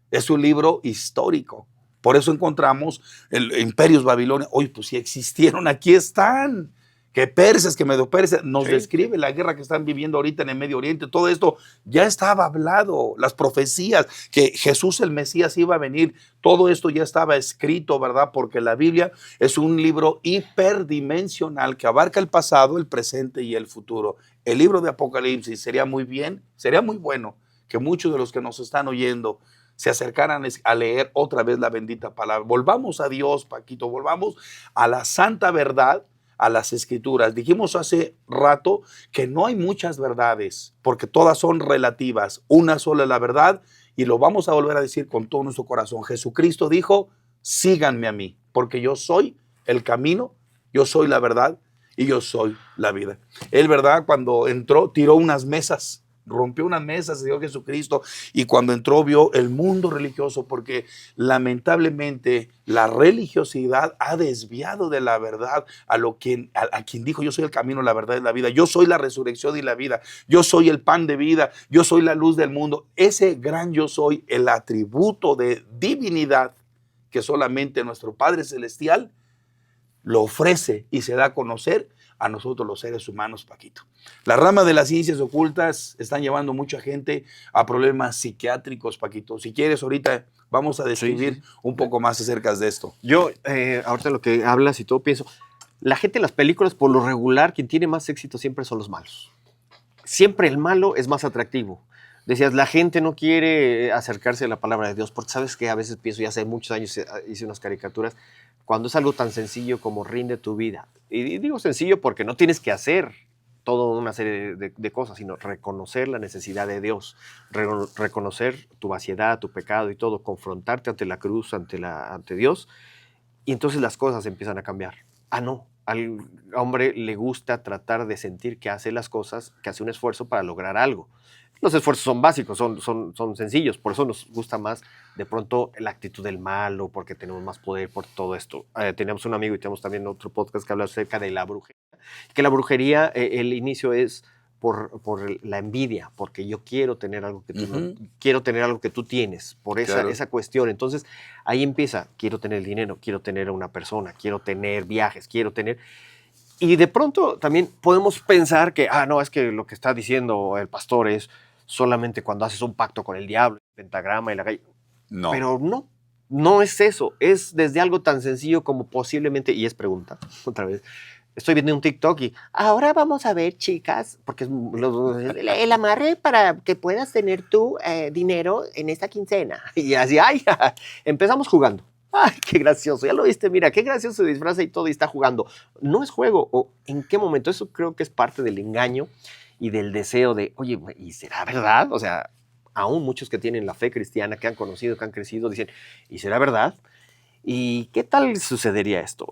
es un libro histórico. Por eso encontramos el imperios babilonios. Oye, pues si existieron, aquí están. Que persas, que medio persas, nos describe la guerra que están viviendo ahorita en el Medio Oriente. Todo esto ya estaba hablado. Las profecías que Jesús el Mesías iba a venir, todo esto ya estaba escrito, ¿verdad? Porque la Biblia es un libro hiperdimensional que abarca el pasado, el presente y el futuro. El libro de Apocalipsis sería muy bueno que muchos de los que nos están oyendo se acercaran a leer otra vez la bendita palabra. Volvamos a Dios, Paquito, volvamos a la santa verdad, a las escrituras. Dijimos hace rato que no hay muchas verdades, porque todas son relativas. Una sola es la verdad, y lo vamos a volver a decir con todo nuestro corazón. Jesucristo dijo, síganme a mí, porque yo soy el camino, yo soy la verdad y yo soy la vida. Él, ¿verdad? Cuando entró, tiró unas mesas, rompió unas mesas, Señor Jesucristo, y cuando entró vio el mundo religioso, porque lamentablemente la religiosidad ha desviado de la verdad a quien dijo, yo soy el camino, la verdad y la vida, yo soy la resurrección y la vida, yo soy el pan de vida, yo soy la luz del mundo. Ese gran yo soy, el atributo de divinidad que solamente nuestro Padre Celestial lo ofrece y se da a conocer a nosotros los seres humanos, Paquito. La rama de las ciencias ocultas están llevando mucha gente a problemas psiquiátricos, Paquito. Si quieres, ahorita vamos a describir un poco más acerca de esto. Yo, ahorita lo que hablas y todo, pienso, la gente en las películas, por lo regular, quien tiene más éxito siempre son los malos. Siempre el malo es más atractivo. Decías, la gente no quiere acercarse a la palabra de Dios, porque sabes que a veces pienso, ya hace muchos años hice unas caricaturas, cuando es algo tan sencillo como rinde tu vida. Y digo sencillo porque no tienes que hacer toda una serie de cosas, sino reconocer la necesidad de Dios, reconocer tu vaciedad, tu pecado y todo, confrontarte ante la cruz, ante Dios, y entonces las cosas empiezan a cambiar. Ah, no, al hombre le gusta tratar de sentir que hace las cosas, que hace un esfuerzo para lograr algo. Los esfuerzos son básicos, son sencillos, por eso nos gusta más de pronto la actitud del malo, porque tenemos más poder por todo esto. Teníamos un amigo y tenemos también otro podcast que habla acerca de la brujería, que la brujería, el inicio es por la envidia, porque yo quiero tener algo que tú no, quiero tener algo que tú tienes, por esa cuestión. Entonces ahí empieza, quiero tener el dinero, quiero tener a una persona, quiero tener viajes, quiero tener... Y de pronto también podemos pensar que, no, es que lo que está diciendo el pastor es solamente cuando haces un pacto con el diablo, el pentagrama y la calle. No. Pero no es eso. Es desde algo tan sencillo como posiblemente, y es pregunta, otra vez, estoy viendo un TikTok y ahora vamos a ver, chicas, porque es el amarre para que puedas tener tu dinero en esta quincena. Y así, empezamos jugando. Ay, qué gracioso, ya lo viste, mira, qué gracioso se disfraza y todo y está jugando. No es juego, o en qué momento, eso creo que es parte del engaño y del deseo de, oye, ¿y será verdad? O sea, aún muchos que tienen la fe cristiana, que han conocido, que han crecido, dicen, ¿y será verdad? ¿Y qué tal sucedería esto?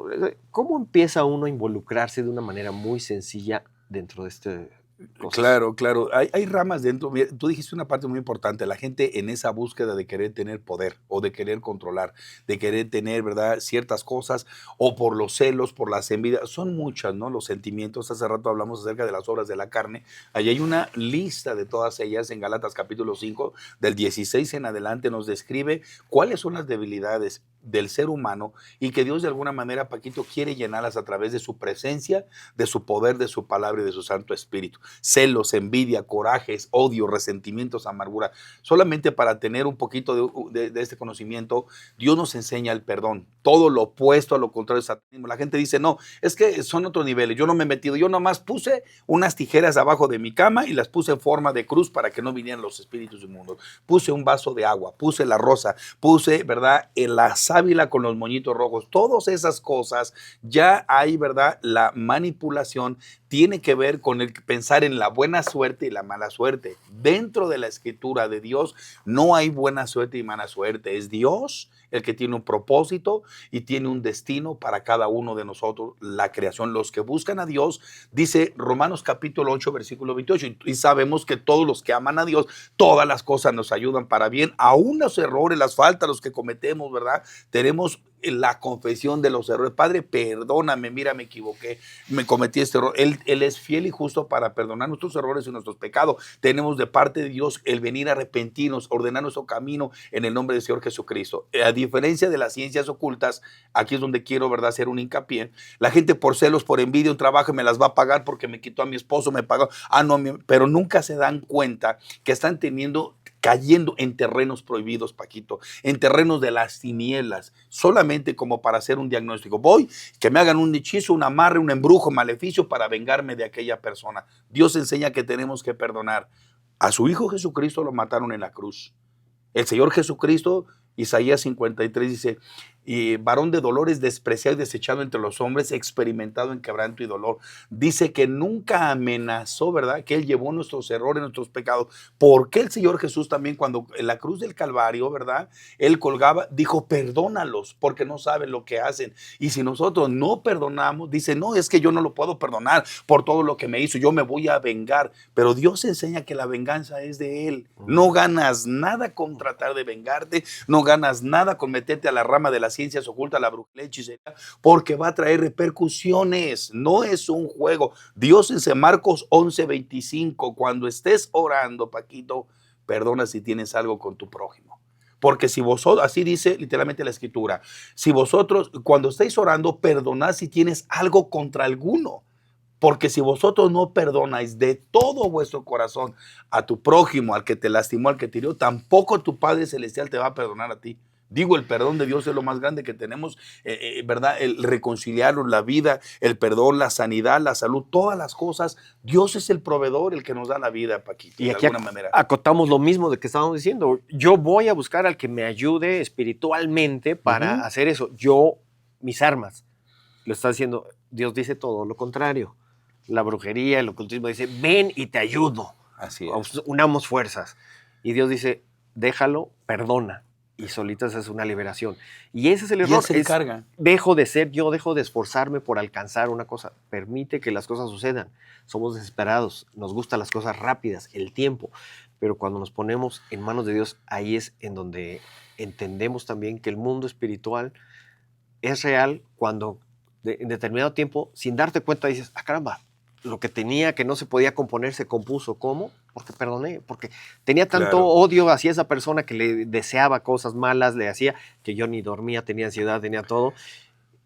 ¿Cómo empieza uno a involucrarse de una manera muy sencilla dentro de este proceso? Claro. Hay ramas dentro. Mira, tú dijiste una parte muy importante. La gente en esa búsqueda de querer tener poder o de querer controlar, de querer tener, ¿verdad?, ciertas cosas, o por los celos, por las envidias. Son muchas, ¿no? Los sentimientos. Hace rato hablamos acerca de las obras de la carne. Allí hay una lista de todas ellas en Gálatas capítulo 5, del 16 en adelante, nos describe cuáles son las debilidades del ser humano y que Dios de alguna manera, Paquito, quiere llenarlas a través de su presencia, de su poder, de su palabra y de su Santo Espíritu. Celos, envidia, corajes, odio, resentimientos, amargura. Solamente para tener un poquito de este conocimiento, Dios nos enseña el perdón. Todo lo opuesto a lo contrario es satanismo. La gente dice, no, es que son otros niveles. Yo no me he metido, yo nomás puse unas tijeras abajo de mi cama y las puse en forma de cruz para que no vinieran los espíritus inmundos. Puse un vaso de agua, puse la rosa, puse, ¿verdad?, la sábila con los moñitos rojos. Todas esas cosas, ya hay, ¿verdad?, la manipulación tiene que ver con el pensar en la buena suerte y la mala suerte. Dentro de la escritura de Dios no hay buena suerte y mala suerte. Es Dios el que tiene un propósito y tiene un destino para cada uno de nosotros, la creación. Los que buscan a Dios, dice Romanos capítulo 8, versículo 28, y sabemos que todos los que aman a Dios, todas las cosas nos ayudan para bien, aún los errores, las faltas, los que cometemos, ¿verdad? Tenemos la confesión de los errores. Padre, perdóname, mira, me equivoqué, me cometí este error. Él es fiel y justo para perdonar nuestros errores y nuestros pecados. Tenemos de parte de Dios el venir a arrepentirnos, ordenar nuestro camino en el nombre del Señor Jesucristo. A diferencia de las ciencias ocultas, aquí es donde quiero, ¿verdad?, hacer un hincapié. La gente por celos, por envidia, un trabajo me las va a pagar porque me quitó a mi esposo, me pagó. No, pero nunca se dan cuenta que están cayendo en terrenos prohibidos, Paquito, en terrenos de las tinieblas, solamente como para hacer un diagnóstico. Voy, que me hagan un hechizo, un amarre, un embrujo, maleficio para vengarme de aquella persona. Dios enseña que tenemos que perdonar. A su Hijo Jesucristo lo mataron en la cruz. El Señor Jesucristo, Isaías 53 dice, y varón de dolores, despreciado y desechado entre los hombres, experimentado en quebranto y dolor. Dice que nunca amenazó, ¿verdad?, que Él llevó nuestros errores, nuestros pecados. Porque el Señor Jesús también, cuando en la cruz del Calvario, ¿verdad?, Él colgaba, dijo, perdónalos, porque no saben lo que hacen. Y si nosotros no perdonamos, dice, no, es que yo no lo puedo perdonar por todo lo que me hizo, yo me voy a vengar. Pero Dios enseña que la venganza es de Él. No ganas nada con tratar de vengarte, no ganas nada con meterte a la rama de la ciencias ocultas, la brujería, hechicería, porque va a traer repercusiones. No es un juego. Dios en Marcos 11:25, cuando estés orando, Paquito, perdona si tienes algo con tu prójimo. Porque si vosotros, así dice literalmente la escritura, si vosotros cuando estéis orando, perdonad si tienes algo contra alguno. Porque si vosotros no perdonáis de todo vuestro corazón a tu prójimo, al que te lastimó, al que te hirió, tampoco tu Padre Celestial te va a perdonar a ti. Digo, el perdón de Dios es lo más grande que tenemos, ¿verdad? El reconciliarnos, la vida, el perdón, la sanidad, la salud, todas las cosas. Dios es el proveedor, el que nos da la vida, Paquito, y de aquí alguna manera. Acotamos lo mismo de que estábamos diciendo. Yo voy a buscar al que me ayude espiritualmente para hacer eso. Mis armas. Lo está diciendo, Dios dice todo lo contrario. la brujería, el ocultismo dice, ven y te ayudo, Así es. unamos fuerzas. Y Dios dice, déjalo, perdona. Y solita esa es una liberación. Y ese es el Y Él error. se encarga. Dejo de ser yo, dejo de esforzarme por alcanzar una cosa. Permite que las cosas sucedan. Somos desesperados, nos gustan las cosas rápidas, el tiempo. Pero cuando nos ponemos en manos de Dios, ahí es en donde entendemos también que el mundo espiritual es real cuando en determinado tiempo, sin darte cuenta, dices, ah, caramba, lo que tenía que no se podía componer se compuso. ¿Cómo? Porque perdoné, porque tenía tanto Claro. odio hacia esa persona que le deseaba cosas malas, le hacía que yo ni dormía, tenía ansiedad, tenía todo.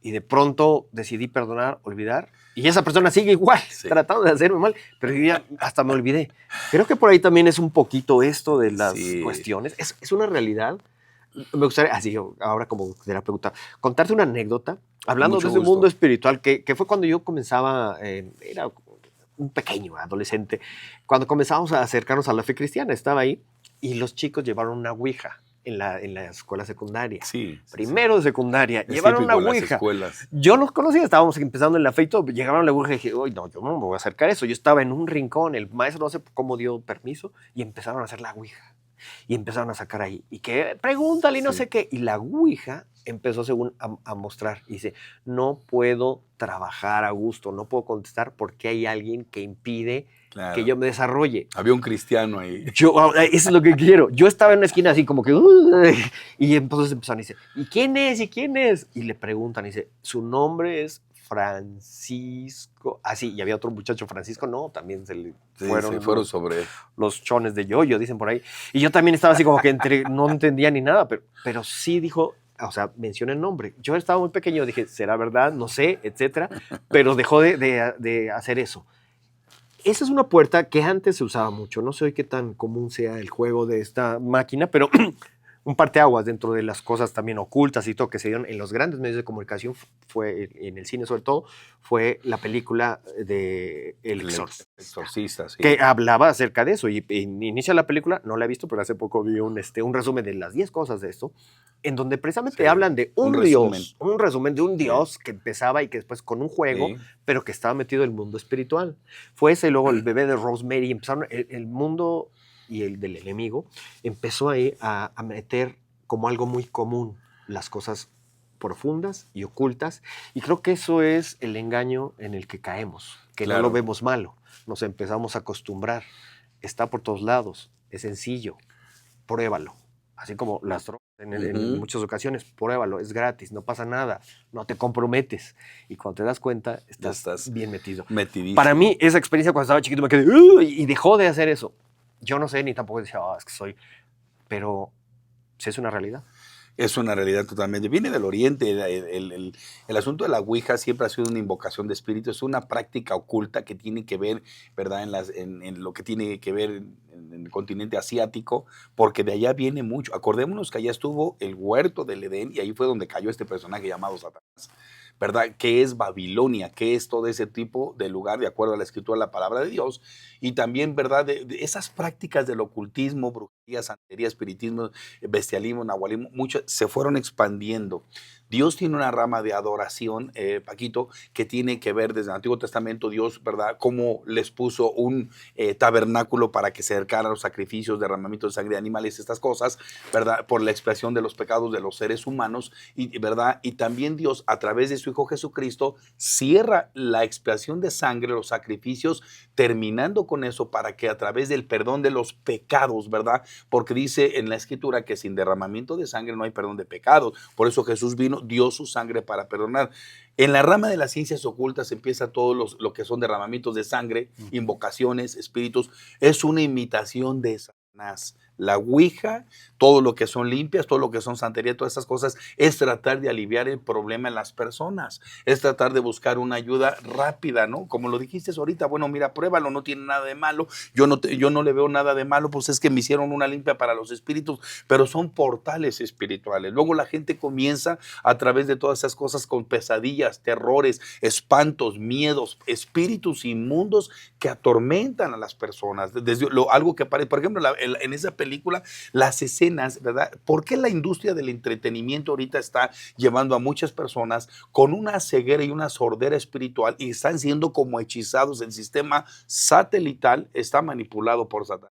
Y de pronto decidí perdonar, olvidar. Y esa persona sigue igual, Sí. tratando de hacerme mal, pero yo ya hasta me olvidé. Creo que por ahí también es un poquito esto de las Sí. cuestiones. Es una realidad. Me gustaría, así ahora como terapeuta, contarte una anécdota, hablando Mucho de ese gusto. mundo espiritual, que fue cuando yo comenzaba, era un pequeño adolescente, cuando comenzamos a acercarnos a la fe cristiana, estaba ahí, y los chicos llevaron una ouija en la escuela secundaria. Sí. Primero de secundaria, Es llevaron típico una en las ouija. escuelas. Yo los conocía, estábamos empezando en la fe y todo, llegaron a la ouija y dije, uy, no, yo no me voy a acercar a eso. Yo estaba en un rincón, el maestro no sé cómo dio permiso, y empezaron a hacer la ouija. Y empezaron a sacar ahí, y que pregúntale y no Sí. sé qué. Y la ouija empezó según a mostrar. Y dice, no puedo trabajar a gusto, no puedo contestar porque hay alguien que impide Claro. que yo me desarrolle. Había un cristiano ahí. Yo, eso es lo que quiero. Yo estaba en una esquina así como que... y entonces empezaron y dice, ¿y quién es? ¿Y quién es? Y le preguntan y dice, su nombre es Francisco. Ah, sí, y había otro muchacho, Francisco, no, también se le Sí, fueron, se fueron sobre. los chones de yoyo, dicen por ahí. Y yo también estaba así como que no entendía ni nada, pero sí dijo, o sea, menciona el nombre. Yo estaba muy pequeño, dije, ¿será verdad? No sé, etcétera. Pero dejó de hacer eso. Esa es una puerta que antes se usaba mucho. No sé hoy qué tan común sea el juego de esta máquina, pero un parteaguas dentro de las cosas también ocultas y todo que se dieron en los grandes medios de comunicación, fue en el cine sobre todo, fue la película de El Exorcista, sí. que hablaba acerca de eso. Y inicia la película, no la he visto, pero hace poco vi un resumen de las 10 cosas de esto, en donde precisamente Sí, hablan de un resumen. Dios, un resumen de un Dios que empezaba y que después con un juego, Sí. pero que estaba metido en el mundo espiritual. Fue ese, luego el bebé de Rosemary, empezaron el mundo y el del enemigo, empezó ahí a meter como algo muy común las cosas profundas y ocultas, y creo que eso es el engaño en el que caemos, que Claro. no lo vemos malo, nos empezamos a acostumbrar, está por todos lados, es sencillo, pruébalo, así como las drogas en muchas ocasiones, pruébalo, es gratis, no pasa nada, no te comprometes, y cuando te das cuenta, estás bien metido. Metidísimo. Para mí, esa experiencia cuando estaba chiquito me quedé, y dejó de hacer eso. Yo no sé, ni tampoco decía, es que soy, pero sí es una realidad. Es una realidad totalmente. Viene del Oriente. El asunto de la Ouija siempre ha sido una invocación de espíritus. Es una práctica oculta que tiene que ver, ¿verdad?, en lo que tiene que ver en el continente asiático, porque de allá viene mucho. Acordémonos que allá estuvo el huerto del Edén y ahí fue donde cayó este personaje llamado Satanás, ¿verdad? Que es Babilonia, que es todo ese tipo de lugar, de acuerdo a la escritura, la palabra de Dios. Y también, ¿verdad?, de esas prácticas del ocultismo, brujería, santería, espiritismo, bestialismo, nahualismo, muchas se fueron expandiendo. Dios tiene una rama de adoración, Paquito, que tiene que ver desde el Antiguo Testamento, Dios, ¿verdad?, cómo les puso un tabernáculo para que se acercaran a los sacrificios, derramamientos de sangre de animales, estas cosas, ¿verdad?, por la expiación de los pecados de los seres humanos, ¿verdad? Y también Dios, a través de su Hijo Jesucristo, cierra la expiación de sangre, los sacrificios, terminando con eso para que a través del perdón de los pecados, ¿verdad? Porque dice en la Escritura que sin derramamiento de sangre no hay perdón de pecados. Por eso Jesús vino, dio su sangre para perdonar. En la rama de las ciencias ocultas empieza todo lo que son derramamientos de sangre, invocaciones, espíritus. Es una imitación de Satanás. La Ouija, todo lo que son limpias, todo lo que son santería, todas esas cosas, es tratar de aliviar el problema en las personas, es tratar de buscar una ayuda rápida, ¿no? Como lo dijiste ahorita, bueno, mira, pruébalo, no tiene nada de malo, yo no le veo nada de malo, pues es que me hicieron una limpia para los espíritus, pero son portales espirituales. Luego la gente comienza a través de todas esas cosas con pesadillas, terrores, espantos, miedos, espíritus inmundos que atormentan a las personas. Desde algo que parece, por ejemplo, en esa película película, las escenas, ¿verdad? ¿Por qué la industria del entretenimiento ahorita está llevando a muchas personas con una ceguera y una sordera espiritual y están siendo como hechizados? El sistema satelital está manipulado por Satanás,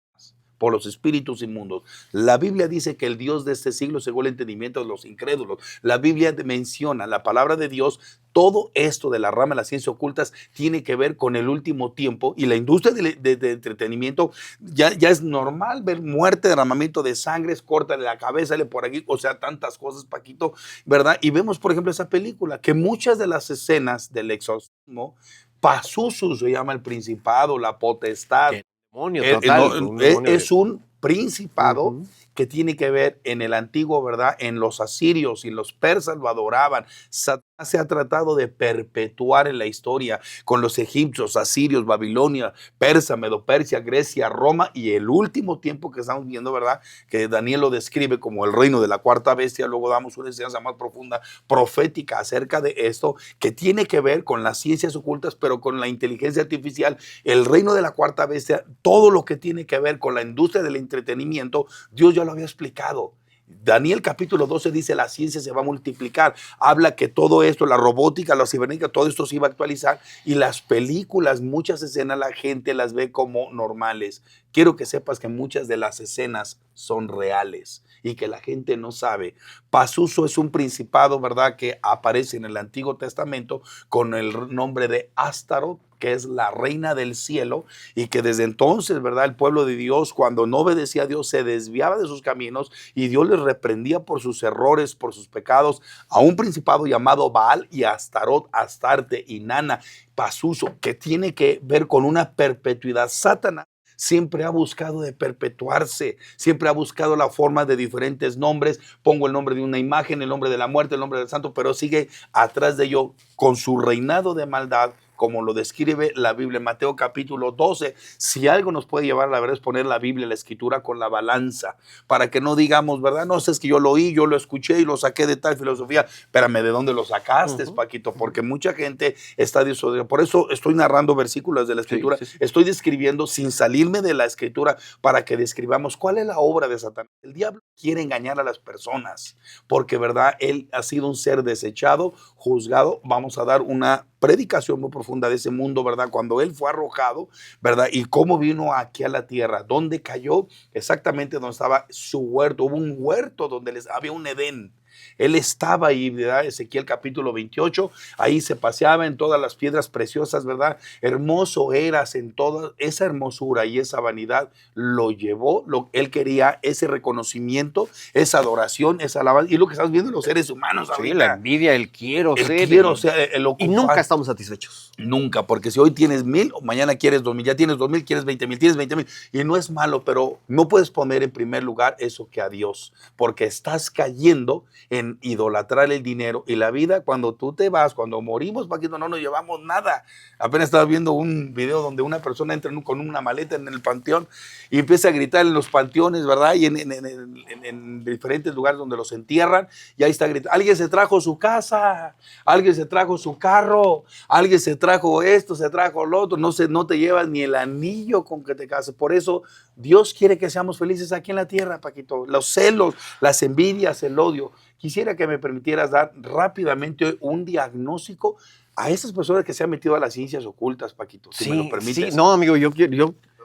por los espíritus inmundos. La Biblia dice que el Dios de este siglo cegó el entendimiento de los incrédulos. La Biblia menciona, la palabra de Dios, todo esto de la rama de las ciencias ocultas tiene que ver con el último tiempo, y la industria de entretenimiento ya es normal ver muerte, derramamiento de sangre, córtale la cabeza, le por aquí, o sea, tantas cosas, Paquito, ¿verdad? Y vemos, por ejemplo, esa película, que muchas de las escenas del exorcismo, Pazuzu se llama el principado, la potestad, Demonio total, un demonio es un principado Ujú. que tiene que ver en el antiguo, ¿verdad? En los asirios y los persas lo adoraban. Satanás se ha tratado de perpetuar en la historia con los egipcios, asirios, Babilonia, Persa, Medopersia, Grecia, Roma, y el último tiempo que estamos viendo, ¿verdad? Que Daniel lo describe como el reino de la cuarta bestia. Luego damos una enseñanza más profunda, profética, acerca de esto, que tiene que ver con las ciencias ocultas, pero con la inteligencia artificial, el reino de la cuarta bestia, todo lo que tiene que ver con la industria del entretenimiento. Dios ya lo había explicado. Daniel capítulo 12 dice: la ciencia se va a multiplicar. Habla que todo esto, la robótica, la cibernética, todo esto se iba a actualizar, y las películas, muchas escenas la gente las ve como normales. Quiero que sepas que muchas de las escenas son reales y que la gente no sabe. Pazuzu es un principado, ¿verdad?, que aparece en el Antiguo Testamento con el nombre de Astaroth, que es la reina del cielo, y que desde entonces, ¿verdad?, el pueblo de Dios, cuando no obedecía a Dios, se desviaba de sus caminos y Dios les reprendía por sus errores, por sus pecados, a un principado llamado Baal y Astaroth, Astarte, Inanna, Pazuzu, que tiene que ver con una perpetuidad. Satanás siempre ha buscado de perpetuarse, siempre ha buscado la forma de diferentes nombres. Pongo el nombre de una imagen, el nombre de la muerte, el nombre del santo, pero sigue atrás de ello con su reinado de maldad, como lo describe la Biblia en Mateo capítulo 12. Si algo nos puede llevar a la verdad es poner la Biblia, la escritura, con la balanza, para que no digamos, ¿verdad? No sé, es que yo lo oí, yo lo escuché y lo saqué de tal filosofía. Espérame, ¿de dónde lo sacaste, Paquito? Porque mucha gente está disociada. Por eso estoy narrando versículos de la Sí, escritura, sí, sí. estoy describiendo sin salirme de la escritura, para que describamos cuál es la obra de Satanás. El diablo quiere engañar a las personas, porque, ¿verdad?, él ha sido un ser desechado, juzgado. Vamos a dar una predicación muy profunda de ese mundo, ¿verdad? Cuando él fue arrojado, ¿verdad? Y cómo vino aquí a la tierra, dónde cayó, exactamente donde estaba su huerto. Hubo un huerto donde había un Edén. Él estaba ahí, ¿verdad? Ezequiel capítulo 28, ahí se paseaba en todas las piedras preciosas, ¿verdad? Hermoso eras en toda esa hermosura, y esa vanidad lo llevó, él quería ese reconocimiento, esa adoración, esa alabanza, y lo que estamos viendo en los seres humanos Sí, la ahorita. envidia, el quiero El ser. quiero ser, el Y nunca ocupar. estamos satisfechos. Nunca, porque si hoy tienes 1,000, mañana quieres 2,000, ya tienes 2,000, quieres 20,000, tienes 20,000, y no es malo, pero no puedes poner en primer lugar eso que a Dios, porque estás cayendo en idolatrar el dinero y la vida. Cuando tú te vas, cuando morimos, Paquito, no nos llevamos nada. Apenas estaba viendo un video donde una persona entra con una maleta en el panteón y empieza a gritar en los panteones, ¿verdad? Y en diferentes lugares donde los entierran, y ahí está gritando: alguien se trajo su casa, alguien se trajo su carro, alguien se trajo esto, se trajo lo otro. No te llevas ni el anillo con que te cases. Por eso Dios quiere que seamos felices aquí en la tierra, Paquito. Los celos, las envidias, el odio. Quisiera que me permitieras dar rápidamente un diagnóstico a esas personas que se han metido a las ciencias ocultas, Paquito, si me lo Sí, sí, permites. no, amigo,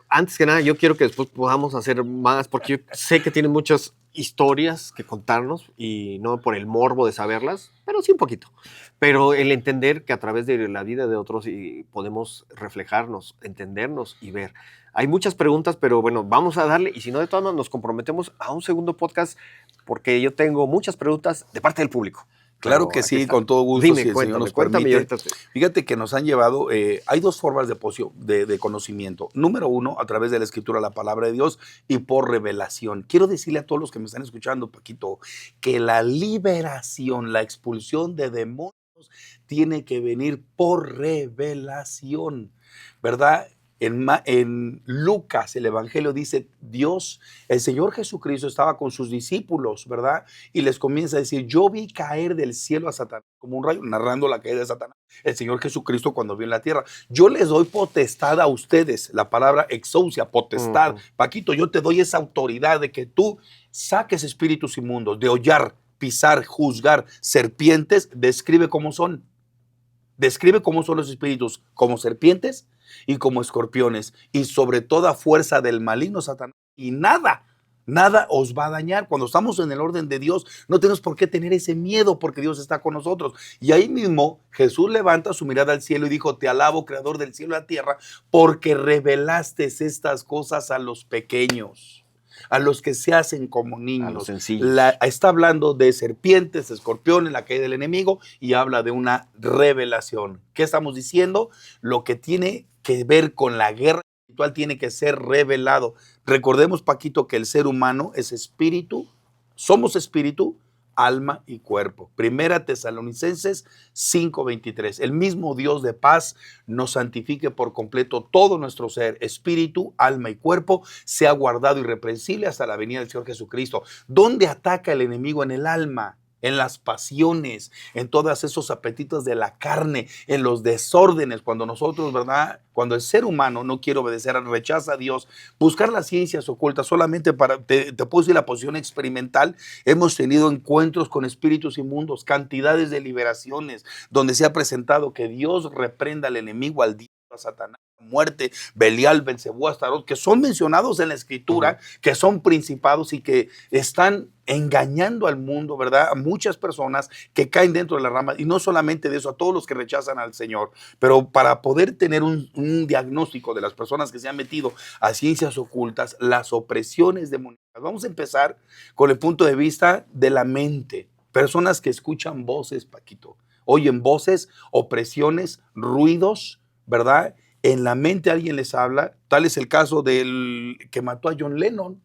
antes que nada, yo quiero que después podamos hacer más, porque yo sé que tienen muchas historias que contarnos, y no por el morbo de saberlas, pero sí un poquito. Pero el entender que a través de la vida de otros podemos reflejarnos, entendernos y ver. Hay muchas preguntas, pero bueno, vamos a darle, y si no, de todas maneras nos comprometemos a un segundo podcast, porque yo tengo muchas preguntas de parte del público. Claro Pero que aquí sí, está. con todo gusto, Dime, si el Señor nos cuéntame y permite. ahorita Fíjate que nos han llevado, hay dos formas de conocimiento. Número uno, a través de la escritura, la palabra de Dios, y por revelación. Quiero decirle a todos los que me están escuchando, Paquito, que la liberación, la expulsión de demonios tiene que venir por revelación, ¿verdad? En Lucas, el Evangelio dice: Dios, el Señor Jesucristo estaba con sus discípulos, ¿verdad? Y les comienza a decir: yo vi caer del cielo a Satanás como un rayo, narrando la caída de Satanás. el Señor Jesucristo cuando vio en la tierra. Yo les doy potestad a ustedes, la palabra exousia, potestad. Paquito, yo te doy esa autoridad de que tú saques espíritus inmundos, de hollar, pisar, juzgar serpientes. Describe cómo son. Describe cómo son los espíritus, como serpientes y como escorpiones, y sobre toda fuerza del maligno Satanás. Y nada os va a dañar. Cuando estamos en el orden de Dios, no tenemos por qué tener ese miedo, porque Dios está con nosotros. Y ahí mismo Jesús levanta su mirada al cielo y dijo: te alabo, creador del cielo y la tierra, porque revelaste estas cosas a los pequeños, a los que se hacen como niños. A los sencillos. Está hablando de serpientes, escorpiones, la caída del enemigo, y habla de una revelación. ¿Qué estamos diciendo? Lo que tiene que ver con la guerra espiritual tiene que ser revelado. Recordemos, Paquito, que el ser humano es espíritu, somos espíritu, alma y cuerpo. Primera Tesalonicenses 5:23. El mismo Dios de paz nos santifique por completo todo nuestro ser, espíritu, alma y cuerpo, sea guardado irreprensible hasta la venida del Señor Jesucristo. ¿Dónde ataca el enemigo? En el alma, en las pasiones, en todos esos apetitos de la carne, en los desórdenes, cuando nosotros, ¿verdad? Cuando el ser humano no quiere obedecer, rechaza a Dios, buscar las ciencias ocultas solamente para, te puedo decir la posición experimental, hemos tenido encuentros con espíritus inmundos, cantidades de liberaciones, donde se ha presentado que Dios reprenda al enemigo, al diablo, a Satanás, muerte, Belial, Belcebú, Astarot, que son mencionados en la escritura, que son principados y que están engañando al mundo, ¿verdad? A muchas personas que caen dentro de la rama, y no solamente de eso, a todos los que rechazan al Señor. Pero para poder tener un diagnóstico de las personas que se han metido a ciencias ocultas, las opresiones demoníacas, vamos a empezar con el punto de vista de la mente. Personas que escuchan voces, Paquito, oyen voces, opresiones, ruidos, ¿verdad? En la mente alguien les habla. Tal es el caso del que mató a John Lennon.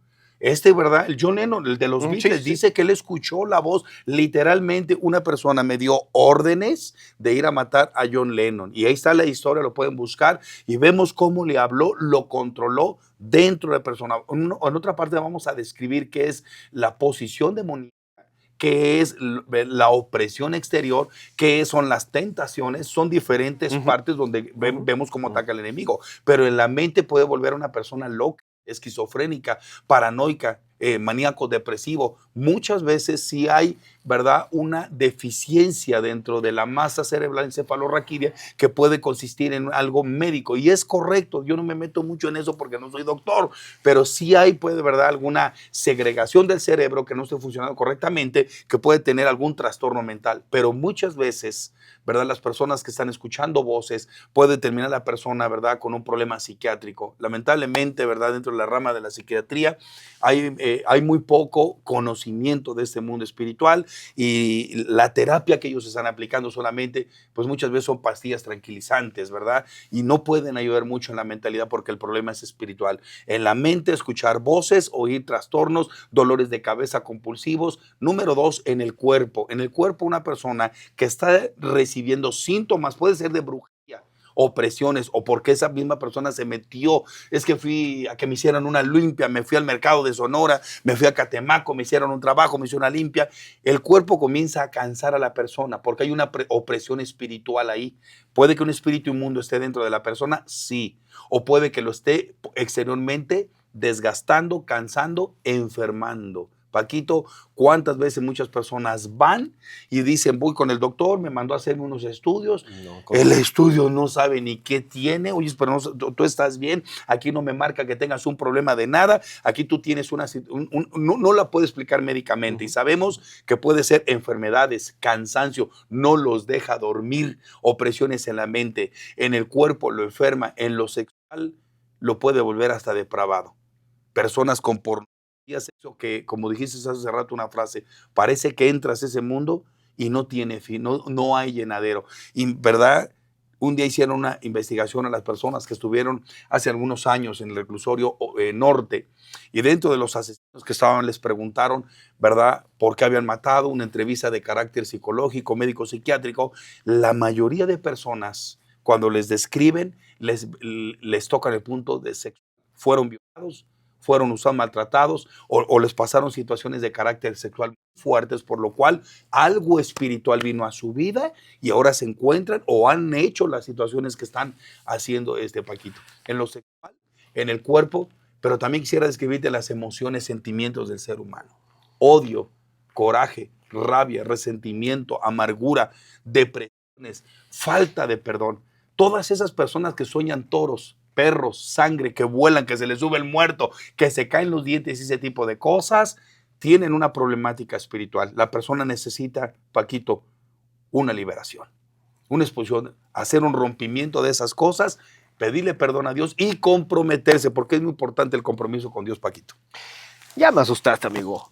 ¿Verdad? El John Lennon, el de los Beatles, dice que él escuchó la voz. Literalmente una persona me dio órdenes de ir a matar a John Lennon. Y ahí está la historia, lo pueden buscar. Y vemos cómo le habló, lo controló dentro de la persona. En otra parte vamos a describir qué es la posición demoníaca, qué es la opresión exterior, qué son las tentaciones. Son diferentes partes donde vemos cómo ataca el enemigo, pero en la mente puede volver a una persona loca, esquizofrénica, paranoica, maníaco depresivo. Muchas veces sí hay, ¿verdad?, una deficiencia dentro de la masa cerebral encefalorraquídea que puede consistir en algo médico, y es correcto. Yo no me meto mucho en eso porque no soy doctor, pero sí hay, puede, ¿verdad?, alguna segregación del cerebro que no esté funcionando correctamente, que puede tener algún trastorno mental. Pero muchas veces, ¿verdad?, las personas que están escuchando voces, puede terminar la persona, ¿verdad?, con un problema psiquiátrico. Lamentablemente, ¿verdad?, dentro de la rama de la psiquiatría hay muy poco conocimiento de este mundo espiritual, y la terapia que ellos están aplicando solamente, pues muchas veces son pastillas tranquilizantes, ¿verdad? Y no pueden ayudar mucho en la mentalidad porque el problema es espiritual. En la mente, escuchar voces, oír trastornos, dolores de cabeza compulsivos. Número 2, en el cuerpo. En el cuerpo, una persona que está recibiendo síntomas, puede ser de brujería, opresiones, o porque esa misma persona se metió. Es que fui a que me hicieran una limpia, me fui al mercado de Sonora, me fui a Catemaco, me hicieron un trabajo, me hicieron una limpia. El cuerpo comienza a cansar a la persona porque hay una opresión espiritual ahí. ¿Puede que un espíritu inmundo esté dentro de la persona? Sí. O puede que lo esté exteriormente desgastando, cansando, enfermando. Paquito, ¿cuántas veces muchas personas van y dicen: voy con el doctor, me mandó a hacerme unos estudios? El estudio no sabe ni qué tiene. Oye, pero tú estás bien, aquí no me marca que tengas un problema de nada, aquí tú tienes no la puedo explicar médicamente. Y sabemos que puede ser enfermedades, cansancio, no los deja dormir, opresiones en la mente, en el cuerpo lo enferma, en lo sexual lo puede volver hasta depravado. Personas con pornografía, sexo, que, como dijiste hace rato una frase, parece que entras a ese mundo y no tiene fin, no hay llenadero. Y, ¿verdad? Un día hicieron una investigación a las personas que estuvieron hace algunos años en el reclusorio norte, y dentro de los asesinos que estaban les preguntaron, ¿verdad?, por qué habían matado, una entrevista de carácter psicológico, médico, psiquiátrico. La mayoría de personas, cuando les describen, les tocan el punto de sexo. Fueron violados, fueron usados, maltratados, o les pasaron situaciones de carácter sexual fuertes, por lo cual algo espiritual vino a su vida y ahora se encuentran o han hecho las situaciones que están haciendo Paquito. En lo sexual, en el cuerpo, pero también quisiera describirte las emociones, sentimientos del ser humano. Odio, coraje, rabia, resentimiento, amargura, depresiones, falta de perdón. Todas esas personas que sueñan toros, perros, sangre, que vuelan, que se les sube el muerto, que se caen los dientes y ese tipo de cosas, tienen una problemática espiritual. La persona necesita, Paquito, una liberación, una expulsión, hacer un rompimiento de esas cosas, pedirle perdón a Dios y comprometerse, porque es muy importante el compromiso con Dios, Paquito. Ya me asustaste, amigo.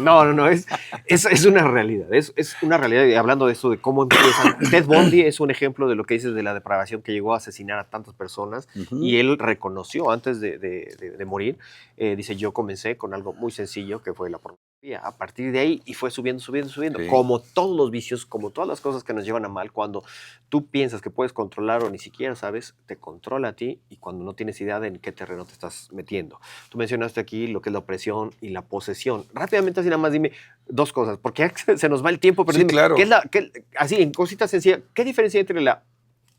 No, es una realidad. Es una realidad. Y hablando de eso, de cómo empiezan. Ted Bundy es un ejemplo de lo que dices de la depravación que llegó a asesinar a tantas personas. Y él reconoció antes de morir, dice, yo comencé con algo muy sencillo que fue la pornografía. A partir de ahí, y fue subiendo. Sí. Como todos los vicios, como todas las cosas que nos llevan a mal, cuando tú piensas que puedes controlar o ni siquiera sabes, te controla a ti y cuando no tienes idea de en qué terreno te estás metiendo. Tú mencionaste aquí lo que es la opresión y la posesión. Rápidamente, así nada más dime dos cosas, porque se nos va el tiempo, pero sí, dime, claro. Así, en cositas sencillas, ¿qué diferencia hay entre la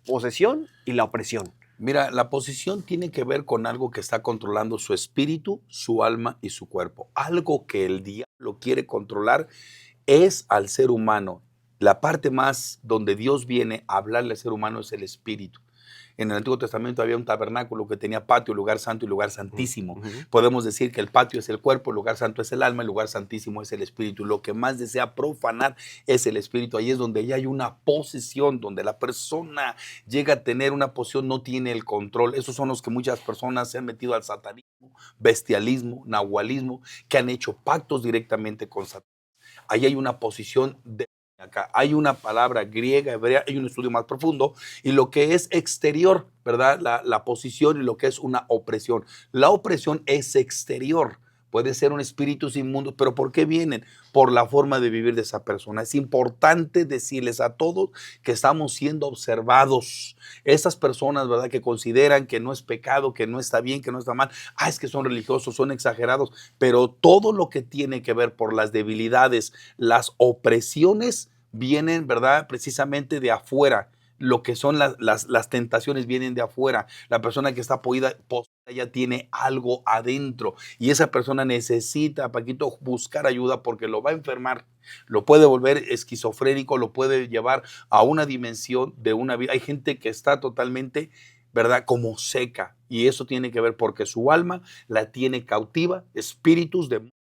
posesión y la opresión? Mira, la posesión tiene que ver con algo que está controlando su espíritu, su alma y su cuerpo. Algo que el diablo quiere controlar es al ser humano. La parte más donde Dios viene a hablarle al ser humano es el espíritu. En el Antiguo Testamento había un tabernáculo que tenía patio, lugar santo y lugar santísimo. Podemos decir que el patio es el cuerpo, el lugar santo es el alma, el lugar santísimo es el espíritu. Lo que más desea profanar es el espíritu. Ahí es donde ya hay una posesión, donde la persona llega a tener una posesión, no tiene el control. Esos son los que muchas personas se han metido al satanismo, bestialismo, nahualismo, que han hecho pactos directamente con Satanás. Ahí hay una posición de... Acá hay una palabra griega, hebrea, hay un estudio más profundo, y lo que es exterior, ¿verdad? La posición y lo que es una opresión. La opresión es exterior, puede ser un espíritu inmundo, pero ¿por qué vienen? Por la forma de vivir de esa persona. Es importante decirles a todos que estamos siendo observados. Esas personas, ¿verdad?, que consideran que no es pecado, que no está bien, que no está mal, es que son religiosos, son exagerados, pero todo lo que tiene que ver por las debilidades, las opresiones, vienen, ¿verdad?, precisamente de afuera. Lo que son las tentaciones vienen de afuera. La persona que está poseída ya tiene algo adentro y esa persona necesita, Paquito, buscar ayuda porque lo va a enfermar, lo puede volver esquizofrénico, lo puede llevar a una dimensión de una vida. Hay gente que está totalmente, ¿verdad?, como seca, y eso tiene que ver porque su alma la tiene cautiva, espíritus, demonios,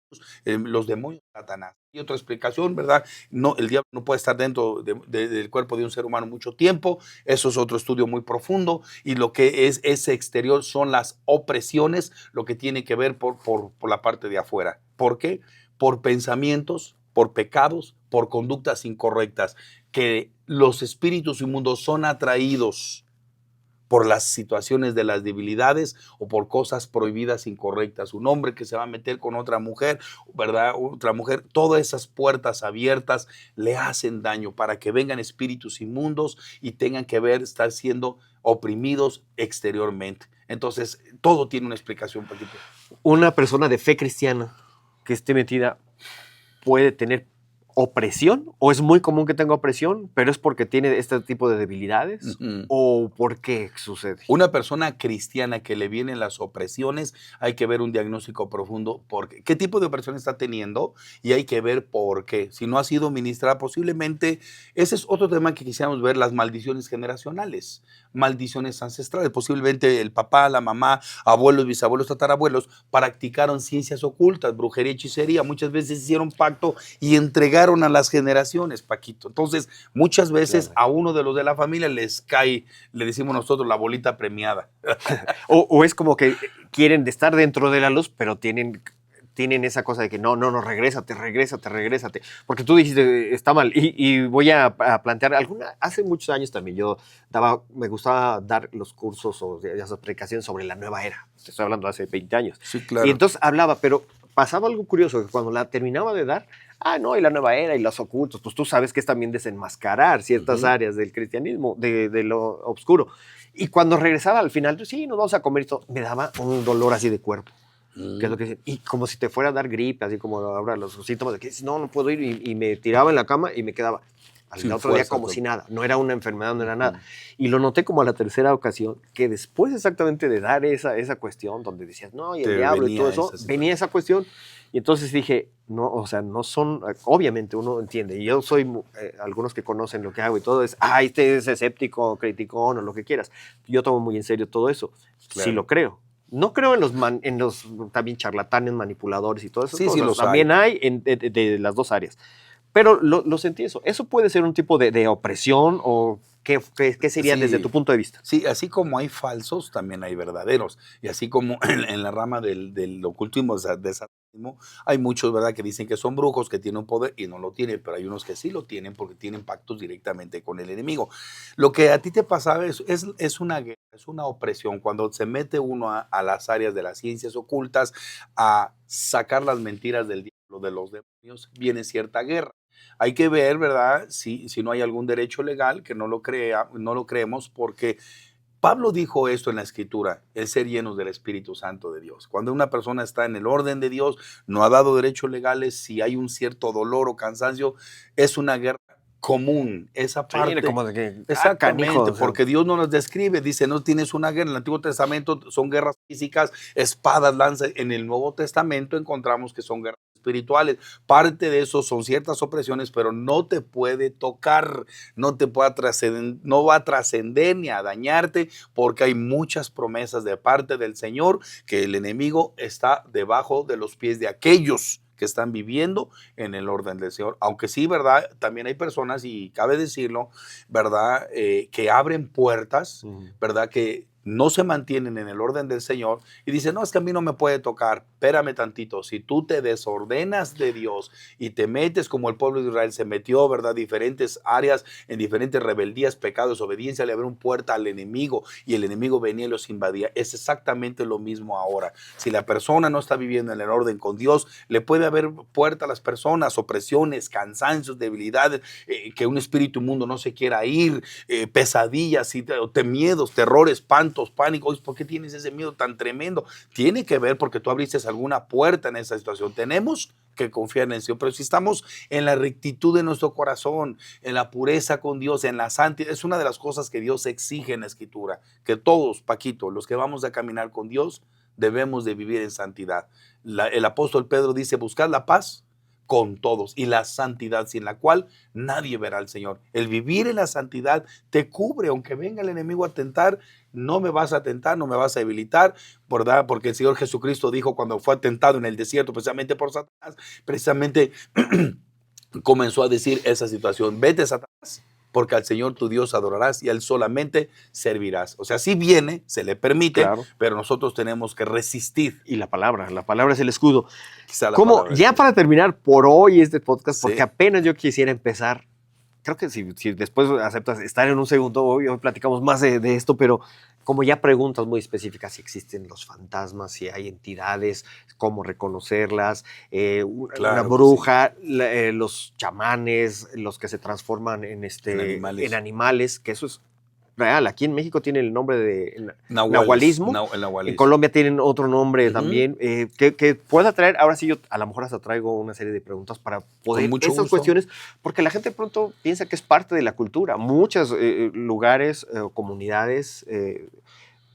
los demonios de Satanás. Y otra explicación, ¿verdad? No, el diablo no puede estar dentro del cuerpo de un ser humano mucho tiempo. Eso es otro estudio muy profundo. Y lo que es ese exterior son las opresiones, lo que tiene que ver por la parte de afuera. ¿Por qué? Por pensamientos, por pecados, por conductas incorrectas, que los espíritus inmundos son atraídos por las situaciones de las debilidades o por cosas prohibidas, incorrectas. Un hombre que se va a meter con otra mujer, ¿verdad? Otra mujer, todas esas puertas abiertas le hacen daño para que vengan espíritus inmundos y tengan que ver, estar siendo oprimidos exteriormente. Entonces, todo tiene una explicación, Paquito. Una persona de fe cristiana que esté metida puede tener opresión, o es muy común que tenga opresión, pero es porque tiene este tipo de debilidades, o por qué sucede. Una persona cristiana que le vienen las opresiones, hay que ver un diagnóstico profundo, porque qué tipo de opresión está teniendo y hay que ver por qué. Si no ha sido ministrada, posiblemente, ese es otro tema que quisiéramos ver, las maldiciones generacionales, maldiciones ancestrales. Posiblemente el papá, la mamá, abuelos, bisabuelos, tatarabuelos practicaron ciencias ocultas, brujería, hechicería, muchas veces hicieron pacto y entregaron a las generaciones, Paquito. Entonces, muchas veces a uno de los de la familia les cae, le decimos nosotros, la bolita premiada. o es como que quieren estar dentro de la luz, pero tienen esa cosa de que no, regrésate. Porque tú dijiste, está mal. Y voy a plantear, hace muchos años también me gustaba dar los cursos o las predicaciones sobre la nueva era. Te estoy hablando de hace 20 años. Sí, claro. Y entonces hablaba, pero pasaba algo curioso, que cuando la terminaba de dar, no, y la nueva era y los ocultos, pues tú sabes que es también desenmascarar ciertas áreas del cristianismo, de lo oscuro. Y cuando regresaba al final, sí, nos vamos a comer esto, me daba un dolor así de cuerpo. que es lo que dicen. Y como si te fuera a dar gripe, así como ahora los síntomas de que dices, no puedo ir, y me tiraba en la cama y me quedaba. Al Sin otro día fuerza, como si nada, no era una enfermedad, no era nada. Ujú. Y lo noté como a la tercera ocasión, que después exactamente de dar esa cuestión donde decías, no, y el Te diablo y venía todo esa eso, situación. venía esa cuestión. Y entonces dije, no, o sea, no son, obviamente uno entiende, y yo soy, algunos que conocen lo que hago y todo es, este es escéptico, criticón o lo que quieras. Yo tomo muy en serio todo eso, sí Claro. lo creo. No creo en los también charlatanes, manipuladores y todas esas Sí, cosas. sí los También hay. hay de las dos áreas. Pero lo sentí eso. ¿Eso puede ser un tipo de opresión o qué sería desde tu Sí, punto de vista? sí, así como hay falsos, también hay verdaderos. Y así como en la rama del ocultismo, o sea, de satanismo, hay muchos, ¿verdad?, que dicen que son brujos, que tienen un poder y no lo tienen, pero hay unos que sí lo tienen porque tienen pactos directamente con el enemigo. Lo que a ti te pasaba es una guerra, es una opresión. Cuando se mete uno a las áreas de las ciencias ocultas, a sacar las mentiras del diablo, de los demonios, viene cierta guerra. Hay que ver, ¿verdad? Si no hay algún derecho legal, que no lo creemos, porque Pablo dijo esto en la Escritura, el ser llenos del Espíritu Santo de Dios. Cuando una persona está en el orden de Dios, no ha dado derechos legales, si hay un cierto dolor o cansancio, es una guerra común, esa Sí, parte. como de que, canijo, Exactamente, o sea, porque Dios no nos describe, dice, no tienes una guerra. En el Antiguo Testamento son guerras físicas, espadas, lanzas. En el Nuevo Testamento encontramos que son guerras espirituales. Parte de eso son ciertas opresiones, pero no te puede tocar, no te puede trascender, no va a trascender ni a dañarte, porque hay muchas promesas de parte del Señor que el enemigo está debajo de los pies de aquellos que están viviendo en el orden del Señor. Aunque sí, ¿verdad? También hay personas, y cabe decirlo, ¿verdad? Que abren puertas, ¿verdad? Que no se mantienen en el orden del Señor y dicen, no, es que a mí no me puede tocar. Espérame tantito, si tú te desordenas de Dios y te metes como el pueblo de Israel se metió, ¿verdad? Diferentes áreas, en diferentes rebeldías, pecados, obediencia, le abrieron puerta al enemigo y el enemigo venía y los invadía. Es exactamente lo mismo ahora. Si la persona no está viviendo en el orden con Dios, le puede haber puerta a las personas, opresiones, cansancios, debilidades, que un espíritu inmundo no se quiera ir, pesadillas, miedos, terrores, espantos, pánicos. ¿Por qué tienes ese miedo tan tremendo? Tiene que ver porque tú abriste alguna puerta en esa situación. Tenemos que confiar en el Señor, pero si estamos en la rectitud de nuestro corazón, en la pureza con Dios, en la santidad, es una de las cosas que Dios exige en la Escritura, que todos, Paquito, los que vamos a caminar con Dios, debemos de vivir en santidad. El apóstol Pedro dice, buscad la paz con todos y la santidad sin la cual nadie verá al Señor. El vivir en la santidad te cubre, aunque venga el enemigo a tentar, no me vas a tentar, no me vas a debilitar, ¿verdad? Porque el Señor Jesucristo dijo cuando fue tentado en el desierto, precisamente por Satanás, precisamente comenzó a decir esa situación, vete Satanás, porque al Señor tu Dios adorarás y a Él solamente servirás. O sea, sí viene, se le permite, claro. pero nosotros tenemos que resistir. Y la palabra es el escudo. Quizá la Como palabra ya para terminar por hoy este podcast, porque sí. apenas yo quisiera empezar, creo que si después aceptas estar en un segundo, hoy platicamos más de esto, pero como ya preguntas muy específicas, si existen los fantasmas, si hay entidades, cómo reconocerlas, una Claro que sí. bruja, los chamanes, los que se transforman en Animales. animales, que eso es real. Aquí en México tiene el nombre de Nahuales. nahualismo. El En nahuales. Colombia tienen otro nombre Ujú. también, que pueda traer, ahora sí yo a lo mejor hasta traigo una serie de preguntas para poder, Con mucho esas gusto. cuestiones, porque la gente pronto piensa que es parte de la cultura. Muchos lugares o comunidades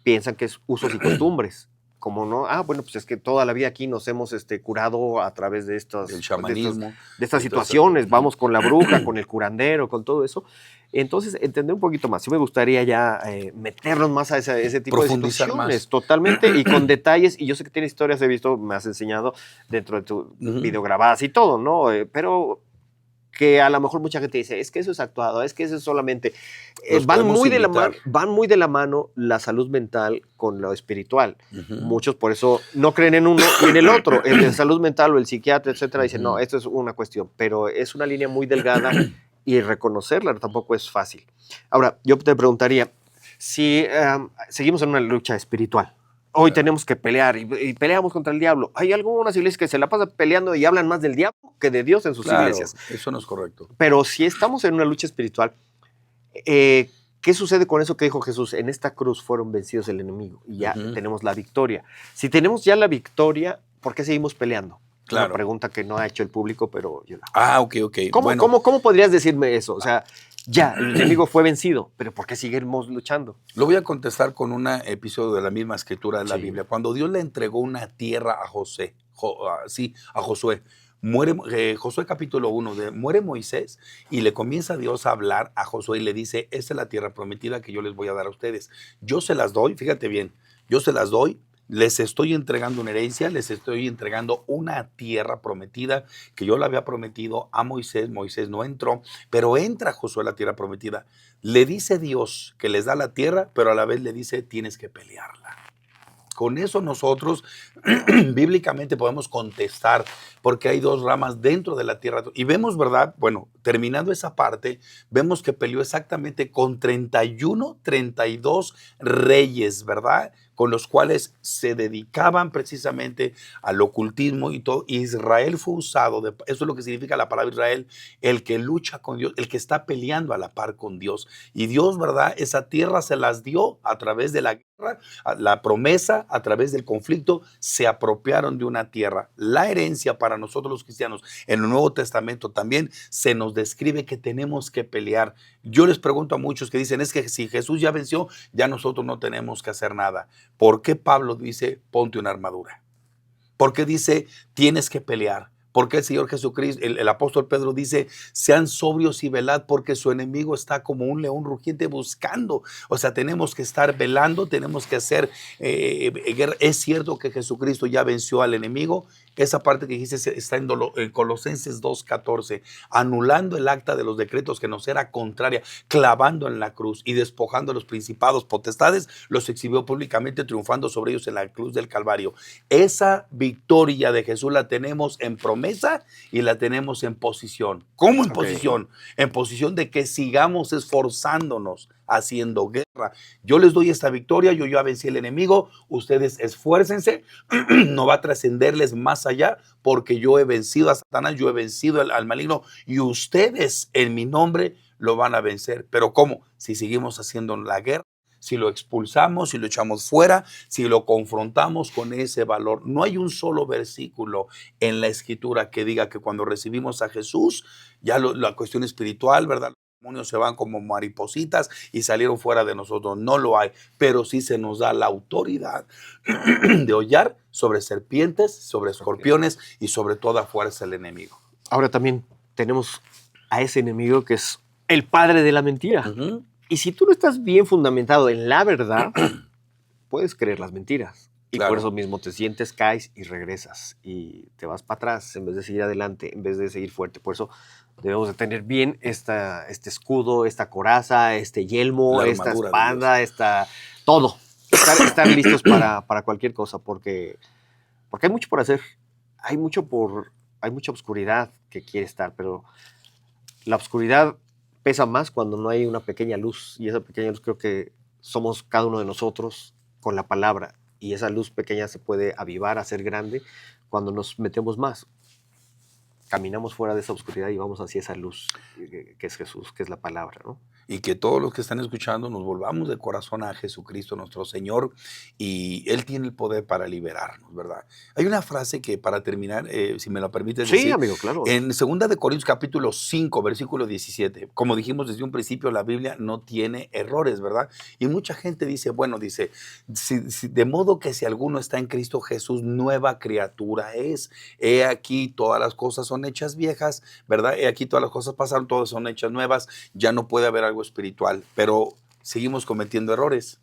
piensan que es usos y costumbres. Como no, bueno, pues es que toda la vida aquí nos hemos curado a través de El estas chamanismo. de estas y todo eso. situaciones, vamos con la bruja, con el curandero, con todo eso. Entonces, entender un poquito más. Sí me gustaría ya meternos más a ese tipo de Profundizar situaciones, más. totalmente, y con detalles. Y yo sé que tienes historias, he visto, me has enseñado dentro de tu videograbadas y todo, ¿no? Pero que a lo mejor mucha gente dice, es que eso es actuado, es que eso es solamente... Los van podemos muy invitar. muy de la mano la salud mental con lo espiritual. Ujú. Muchos por eso no creen en uno y en el otro. El de salud mental o el psiquiatra, etcétera, dicen, no, Ujú. esto es una cuestión. Pero es una línea muy delgada y reconocerla tampoco es fácil. Ahora, yo te preguntaría, si seguimos en una lucha espiritual, hoy Claro. tenemos que pelear y peleamos contra el diablo. Hay algunas iglesias que se la pasan peleando y hablan más del diablo que de Dios en sus Claro, iglesias. eso no es correcto. Pero si estamos en una lucha espiritual, ¿qué sucede con eso que dijo Jesús? En esta cruz fueron vencidos el enemigo y ya tenemos la victoria. Si tenemos ya la victoria, ¿por qué seguimos peleando? Claro. Una pregunta que no ha hecho el público, pero yo la... Ok. ¿Cómo podrías decirme eso? O sea, ya, el enemigo fue vencido, pero ¿por qué seguimos luchando? Lo voy a contestar con un episodio de la misma escritura de la Biblia. Cuando Dios le entregó una tierra a Josué, Josué capítulo 1, muere Moisés y le comienza Dios a hablar a Josué y le dice, esta es la tierra prometida que yo les voy a dar a ustedes. Yo se las doy, fíjate bien, yo se las doy. Les estoy entregando una herencia, les estoy entregando una tierra prometida que yo le había prometido a Moisés. Moisés no entró, pero entra Josué a la tierra prometida. Le dice Dios que les da la tierra, pero a la vez le dice tienes que pelearla. Con eso nosotros bíblicamente podemos contestar porque hay dos ramas dentro de la tierra. Y vemos, ¿verdad? Bueno, terminando esa parte, vemos que peleó exactamente con 31, 32 reyes, ¿verdad? Con los cuales se dedicaban precisamente al ocultismo y todo. Israel fue usado, eso es lo que significa la palabra Israel, el que lucha con Dios, el que está peleando a la par con Dios. Y Dios, ¿verdad? Esa tierra se las dio a través de la guerra, la promesa, a través del conflicto, se apropiaron de una tierra. La herencia para nosotros los cristianos en el Nuevo Testamento también se nos describe que tenemos que pelear. Yo les pregunto a muchos que dicen, es que si Jesús ya venció, ya nosotros no tenemos que hacer nada. ¿Por qué Pablo dice, ponte una armadura? ¿Por qué dice, tienes que pelear? ¿Por qué el Señor Jesucristo, el apóstol Pedro dice, sean sobrios y velad porque su enemigo está como un león rugiente buscando? O sea, tenemos que estar velando, tenemos que hacer guerra. Es cierto que Jesucristo ya venció al enemigo. Esa parte que dijiste está en Colosenses 2:14, anulando el acta de los decretos que nos era contraria, clavando en la cruz y despojando a los principados, potestades, los exhibió públicamente, triunfando sobre ellos en la cruz del Calvario. Esa victoria de Jesús la tenemos en promesa y la tenemos en posición. ¿Cómo en posición? En posición de que sigamos esforzándonos haciendo guerra. Yo les doy esta victoria, yo ya vencí al enemigo, ustedes esfuércense, no va a trascenderles más allá porque yo he vencido a Satanás, yo he vencido al maligno y ustedes en mi nombre lo van a vencer. Pero ¿cómo? Si seguimos haciendo la guerra, si lo expulsamos, si lo echamos fuera, si lo confrontamos con ese valor. No hay un solo versículo en la escritura que diga que cuando recibimos a Jesús, ya la cuestión espiritual, ¿verdad? Los demonios se van como maripositas y salieron fuera de nosotros. No lo hay, pero sí se nos da la autoridad de hollar sobre serpientes, sobre escorpiones y sobre toda fuerza del enemigo. Ahora también tenemos a ese enemigo que es el padre de la mentira. Y si tú no estás bien fundamentado en la verdad, puedes creer las mentiras. Y por eso mismo te sientes, caes y regresas. Y te vas para atrás en vez de seguir adelante, en vez de seguir fuerte. Por eso debemos de tener bien este escudo, esta coraza, este yelmo, esta espada, todo. Estar listos para cualquier cosa, porque hay mucho por hacer. Hay mucha oscuridad que quiere estar, pero la oscuridad pesa más cuando no hay una pequeña luz, y esa pequeña luz creo que somos cada uno de nosotros con la palabra, y esa luz pequeña se puede avivar, hacer grande cuando nos metemos más. Caminamos fuera de esa oscuridad y vamos hacia esa luz que es Jesús, que es la palabra, ¿no? Y que todos los que están escuchando nos volvamos de corazón a Jesucristo nuestro Señor, y Él tiene el poder para liberarnos, ¿verdad? Hay una frase que para terminar, si me lo permites decir. Sí, amigo, claro. En 2 de Corintios capítulo 5, versículo 17, como dijimos desde un principio, la Biblia no tiene errores, ¿verdad? Y mucha gente dice, de modo que si alguno está en Cristo Jesús, nueva criatura es. He aquí todas las cosas son hechas viejas, ¿verdad? He aquí todas las cosas pasaron, todas son hechas nuevas, ya no puede haber algo espiritual, pero seguimos cometiendo errores.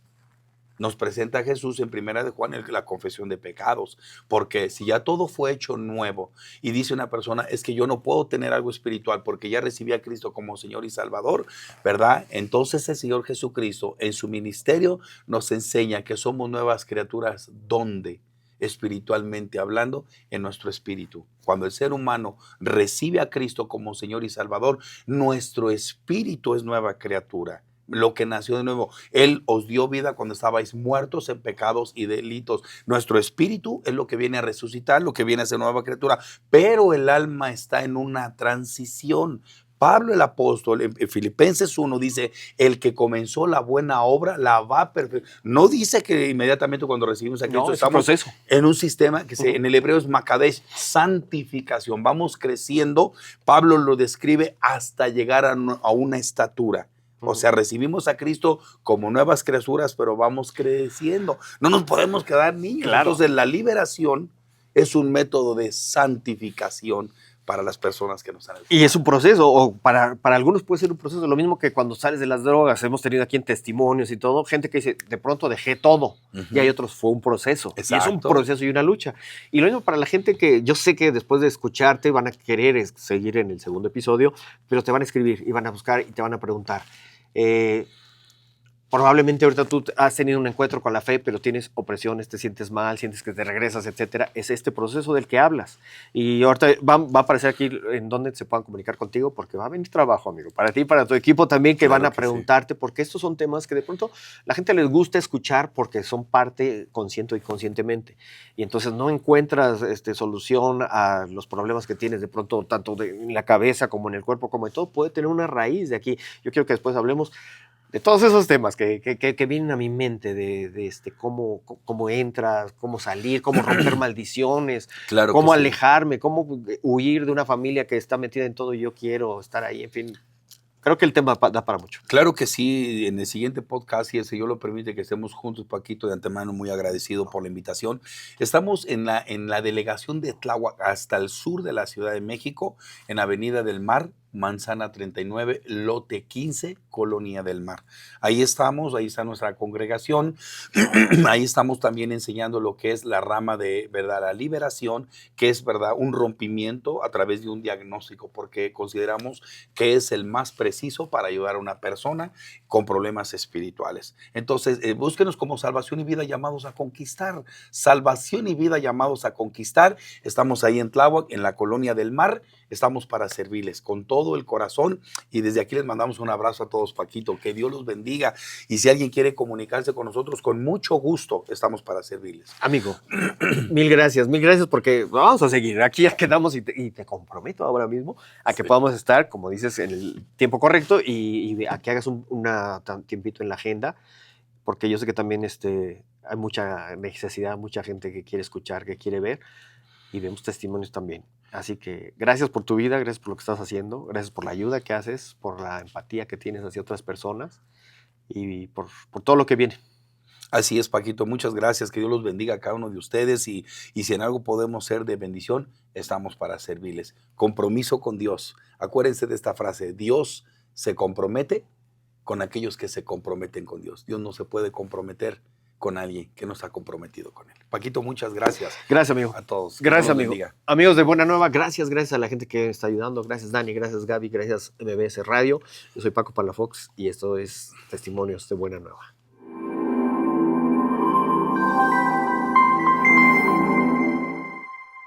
Nos presenta Jesús en 1 de Juan la confesión de pecados, porque si ya todo fue hecho nuevo y dice una persona, es que yo no puedo tener algo espiritual porque ya recibí a Cristo como Señor y Salvador, ¿verdad? Entonces el Señor Jesucristo en su ministerio nos enseña que somos nuevas criaturas. ¿Dónde? Espiritualmente hablando, en nuestro espíritu. Cuando el ser humano recibe a Cristo como Señor y Salvador, nuestro espíritu es nueva criatura. Lo que nació de nuevo. Él os dio vida cuando estabais muertos en pecados y delitos. Nuestro espíritu es lo que viene a resucitar, lo que viene a ser nueva criatura, pero el alma está en una transición. Pablo el apóstol en Filipenses 1 dice, el que comenzó la buena obra la va a perfeccionar. No dice que inmediatamente cuando recibimos a Cristo No, es un estamos proceso. en un sistema que en el hebreo es Makadesh, santificación. Vamos creciendo. Pablo lo describe hasta llegar a una estatura. O sea, recibimos a Cristo como nuevas criaturas, pero vamos creciendo. No nos podemos quedar niños. Claro. Entonces, la liberación es un método de santificación para las personas que nos han Y es un proceso, o para algunos puede ser un proceso, lo mismo que cuando sales de las drogas, hemos tenido aquí en testimonios y todo, gente que dice, de pronto dejé todo, y hay otros, fue un proceso, y es un proceso y una lucha. Y lo mismo para la gente que yo sé que después de escucharte van a querer seguir en el segundo episodio, pero te van a escribir y van a buscar y te van a preguntar, probablemente ahorita tú has tenido un encuentro con la fe, pero tienes opresiones, te sientes mal, sientes que te regresas, etcétera. Es este proceso del que hablas. Y ahorita va a aparecer aquí en donde se puedan comunicar contigo, porque va a venir trabajo, amigo. Para ti y para tu equipo también, que van a preguntarte, porque estos son temas que de pronto la gente les gusta escuchar porque son parte consciente y conscientemente. Y entonces no encuentras solución a los problemas que tienes de pronto, tanto en la cabeza como en el cuerpo, como en todo. Puede tener una raíz de aquí. Yo quiero que después hablemos de todos esos temas que vienen a mi mente, de cómo entras, cómo salir, cómo romper maldiciones, claro, cómo alejarme, cómo huir de una familia que está metida en todo y yo quiero estar ahí, en fin. Creo que el tema da para mucho. Claro que sí, en el siguiente podcast, si el Señor lo permite, que estemos juntos, Paquito, de antemano muy agradecido por la invitación. Estamos en la delegación de Tláhuac, hasta el sur de la Ciudad de México, en Avenida del Mar, Manzana 39, lote 15, Colonia del Mar. Ahí estamos, ahí está nuestra congregación, ahí estamos también enseñando lo que es la rama de, ¿verdad?, la liberación, que es, ¿verdad?, un rompimiento a través de un diagnóstico, porque consideramos que es el más preciso para ayudar a una persona con problemas espirituales. Entonces, búsquenos como Salvación y Vida Llamados a Conquistar. Salvación y Vida Llamados a Conquistar. Estamos ahí en Tláhuac, en la Colonia del Mar. Estamos para servirles con todo el corazón, y desde aquí les mandamos un abrazo a todos, Paquito, que Dios los bendiga, y si alguien quiere comunicarse con nosotros, con mucho gusto estamos para servirles. Amigo, mil gracias porque vamos a seguir, aquí ya quedamos y te comprometo ahora mismo a que podamos estar, como dices, en el tiempo correcto y a que hagas un tiempito en la agenda, porque yo sé que también hay mucha necesidad, mucha gente que quiere escuchar, que quiere ver, y vemos testimonios también. Así que gracias por tu vida, gracias por lo que estás haciendo, gracias por la ayuda que haces, por la empatía que tienes hacia otras personas y por todo lo que viene. Así es, Paquito, muchas gracias, que Dios los bendiga a cada uno de ustedes, y si en algo podemos ser de bendición, estamos para servirles. Compromiso con Dios. Acuérdense de esta frase: Dios se compromete con aquellos que se comprometen con Dios. Dios no se puede comprometer con alguien que no está comprometido con él. Paquito, muchas gracias. Gracias, amigo. A todos. Gracias, amigo. Amigos de Buena Nueva, gracias a la gente que está ayudando. Gracias, Dani, gracias, Gaby, gracias, MBS Radio. Yo soy Paco Palafox y esto es Testimonios de Buena Nueva.